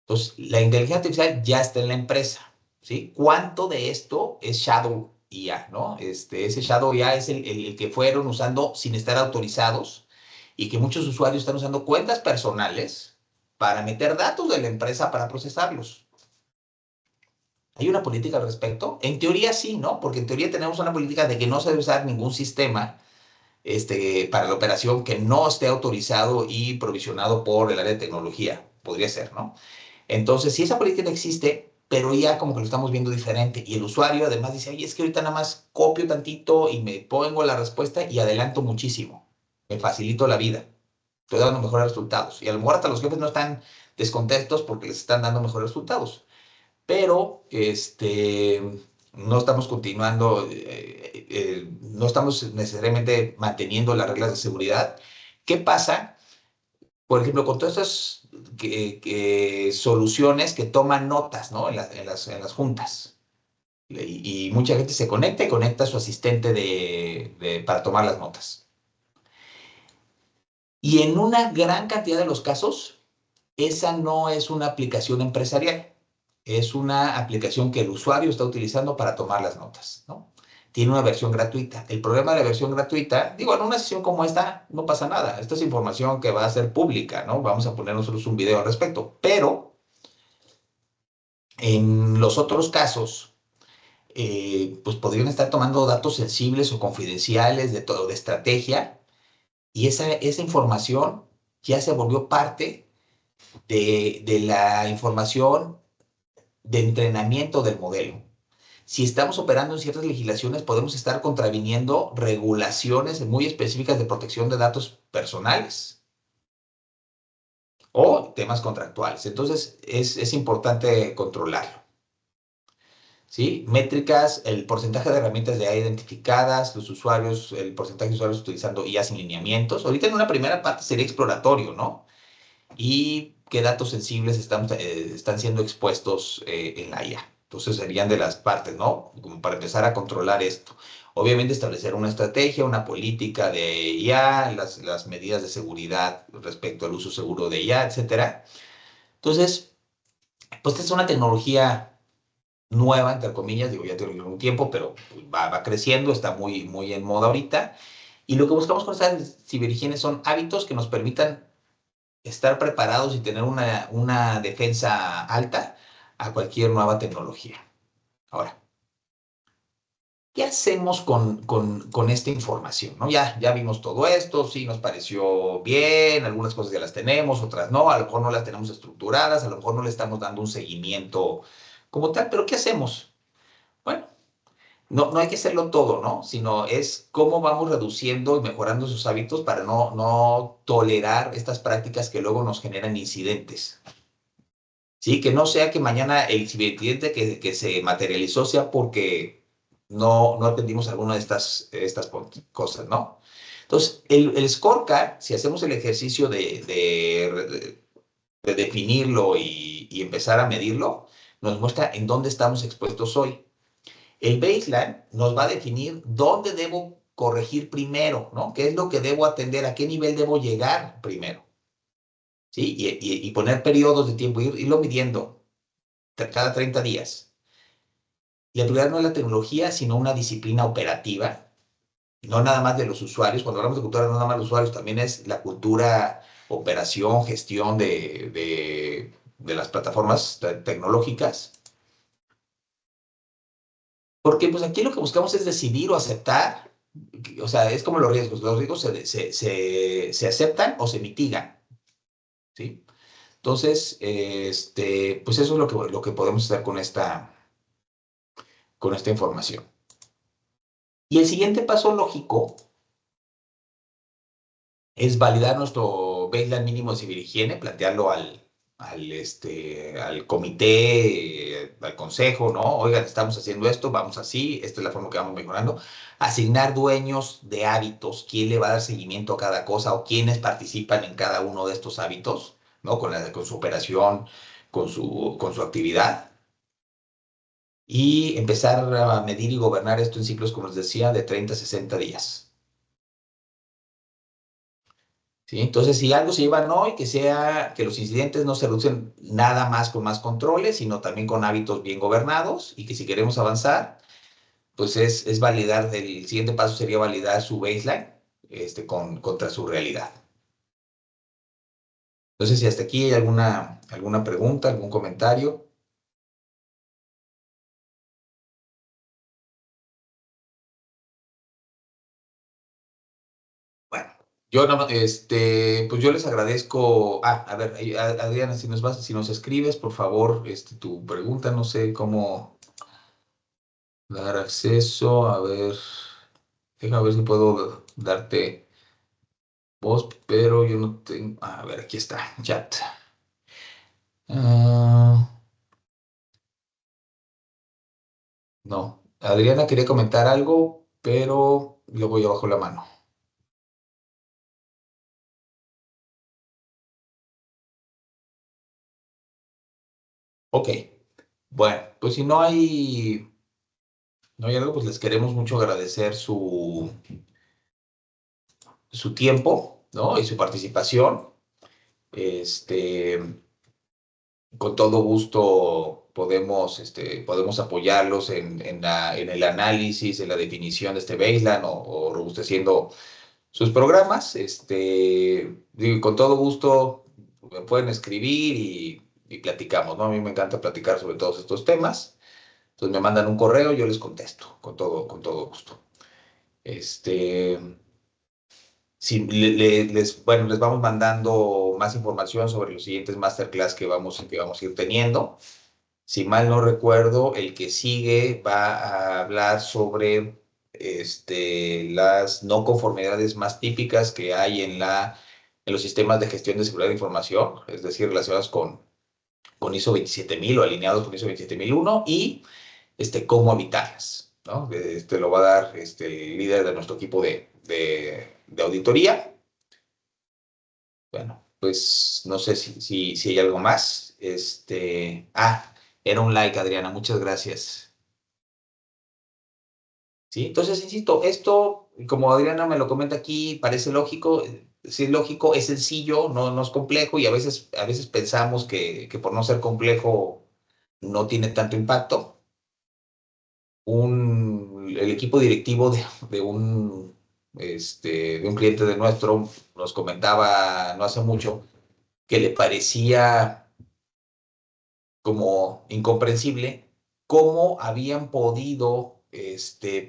Entonces, la inteligencia artificial ya está en la empresa, ¿sí? ¿Cuánto de esto es Shadow IA, ¿no? Ese Shadow IA es el que fueron usando sin estar autorizados y que muchos usuarios están usando cuentas personales para meter datos de la empresa para procesarlos. ¿Hay una política al respecto? En teoría sí, ¿no? Porque en teoría tenemos una política de que no se debe usar ningún sistema para la operación que no esté autorizado y provisionado por el área de tecnología. Podría ser, ¿no? Entonces, si esa política existe, pero ya como que lo estamos viendo diferente y el usuario además dice, oye, es que ahorita nada más copio tantito y me pongo la respuesta y adelanto muchísimo, me facilito la vida, estoy dando mejores resultados. Y a lo mejor hasta los jefes no están descontentos porque les están dando mejores resultados, pero no estamos continuando, no estamos necesariamente manteniendo las reglas de seguridad. ¿Qué pasa? Por ejemplo, con todas estas soluciones que toman notas, ¿no? En las juntas. Y mucha gente se conecta y conecta a su asistente para tomar las notas. Y en una gran cantidad de los casos, esa no es una aplicación empresarial. Es una aplicación que el usuario está utilizando para tomar las notas, ¿no? Tiene una versión gratuita. El problema de la versión gratuita, digo, en una sesión como esta no pasa nada. Esta es información que va a ser pública, ¿no? Vamos a poner nosotros un video al respecto. Pero en los otros casos, pues podrían estar tomando datos sensibles o confidenciales de estrategia y esa información ya se volvió parte de la información de entrenamiento del modelo. Si estamos operando en ciertas legislaciones, podemos estar contraviniendo regulaciones muy específicas de protección de datos personales o temas contractuales. Entonces, es importante controlarlo. ¿Sí? Métricas, el porcentaje de herramientas de IA identificadas, los usuarios, el porcentaje de usuarios utilizando IA sin lineamientos. Ahorita en una primera parte sería exploratorio, ¿no? Y qué datos sensibles están siendo expuestos en la IA. Entonces serían de las partes, ¿no? Como para empezar a controlar esto. Obviamente establecer una estrategia, una política de IA, las medidas de seguridad respecto al uso seguro de IA, etcétera. Entonces, pues esta es una tecnología nueva, entre comillas, digo, ya tiene un tiempo, pero va creciendo, está muy en moda ahorita. Y lo que buscamos con esta ciberhigiene son hábitos que nos permitan estar preparados y tener una defensa alta a cualquier nueva tecnología. Ahora, ¿qué hacemos con esta información? ¿No? Ya vimos todo esto, sí nos pareció bien, algunas cosas ya las tenemos, otras no, a lo mejor no las tenemos estructuradas, a lo mejor no le estamos dando un seguimiento como tal, pero ¿qué hacemos? Bueno, no hay que hacerlo todo, ¿no? Sino es cómo vamos reduciendo y mejorando sus hábitos para no tolerar estas prácticas que luego nos generan incidentes. ¿Sí? Que no sea que mañana el ciberincidente que se materializó sea porque no atendimos alguna de estas cosas, ¿no? Entonces, el scorecard, si hacemos el ejercicio de definirlo y empezar a medirlo, nos muestra en dónde estamos expuestos hoy. El baseline nos va a definir dónde debo corregir primero, ¿no? ¿Qué es lo que debo atender? ¿A qué nivel debo llegar primero? ¿Sí? Y poner periodos de tiempo, irlo midiendo cada 30 días. La prioridad no es la tecnología, sino una disciplina operativa, no nada más de los usuarios. Cuando hablamos de cultura, no nada más de los usuarios, también es la cultura, operación, gestión de las plataformas tecnológicas. Porque pues aquí lo que buscamos es decidir o aceptar, o sea, es como los riesgos se aceptan o se mitigan, ¿sí? Entonces, pues eso es lo que podemos hacer con esta información. Y el siguiente paso lógico es validar nuestro baseline mínimo de ciberhigiene, plantearlo al comité, al consejo, ¿no? Oigan, estamos haciendo esto, vamos así, esta es la forma que vamos mejorando. Asignar dueños de hábitos, quién le va a dar seguimiento a cada cosa o quiénes participan en cada uno de estos hábitos, ¿no? Con su operación, con su actividad. Y empezar a medir y gobernar esto en ciclos, como les decía, de 30 a 60 días. ¿Sí? Entonces, si algo se llevan hoy, que sea que los incidentes no se reducen nada más con más controles, sino también con hábitos bien gobernados y que si queremos avanzar, pues es validar, el siguiente paso sería validar su baseline contra su realidad. Entonces, si hasta aquí hay alguna pregunta, algún comentario. Bueno, yo nada más, pues yo les agradezco. A ver, Adriana, si nos escribes, por favor, tu pregunta, no sé cómo dar acceso. A ver, déjame ver si puedo darte voz, pero yo no tengo. A ver, aquí está, chat. Ah, no, Adriana quería comentar algo, pero luego ya bajo la mano. Ok, bueno, pues si no hay algo, pues les queremos mucho agradecer su tiempo, ¿no? Y su participación. Este, con todo gusto podemos apoyarlos en el análisis, en la definición de este baseline o robusteciendo sus programas. Digo, con todo gusto me pueden escribir y platicamos, ¿no? A mí me encanta platicar sobre todos estos temas. Entonces me mandan un correo, yo les contesto con todo gusto. Este, Sí, bueno, les vamos mandando más información sobre los siguientes masterclass que vamos a ir teniendo. Si mal no recuerdo, el que sigue va a hablar sobre las no conformidades más típicas que hay en los sistemas de gestión de seguridad de información, es decir, relacionadas con ISO 27000 o alineados con ISO 27001 y cómo evitarlas, ¿no? Lo va a dar el líder de nuestro equipo de auditoría. Bueno, pues no sé si hay algo más. Era un like, Adriana, muchas gracias. ¿Sí? Entonces, insisto, esto, como Adriana me lo comenta aquí, parece lógico. Sí, es lógico, es sencillo, no es complejo y a veces pensamos que por no ser complejo no tiene tanto impacto. el equipo directivo de un cliente de nuestro nos comentaba no hace mucho que le parecía como incomprensible cómo habían podido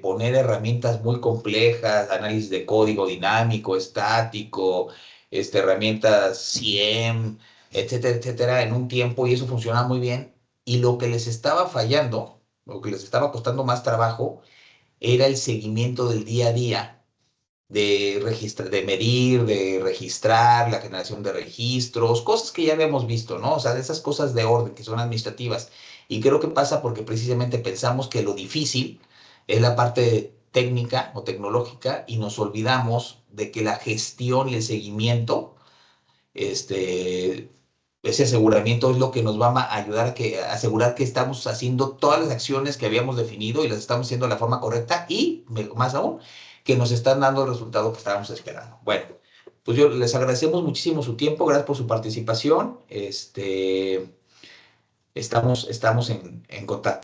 poner herramientas muy complejas, análisis de código dinámico, estático, herramientas SIEM, etcétera, etcétera, en un tiempo y eso funcionaba muy bien. Y lo que les estaba fallando, lo que les estaba costando más trabajo, era el seguimiento del día a día de medir, de registrar, la generación de registros, cosas que ya habíamos visto, ¿no? O sea, de esas cosas de orden que son administrativas. Y creo que pasa porque precisamente pensamos que lo difícil es la parte técnica o tecnológica y nos olvidamos de que la gestión y el seguimiento, este, ese aseguramiento es lo que nos va a ayudar a asegurar que estamos haciendo todas las acciones que habíamos definido y las estamos haciendo de la forma correcta y, más aún, que nos están dando el resultado que estábamos esperando. Bueno, pues yo les agradecemos muchísimo su tiempo, gracias por su participación. Estamos en contacto.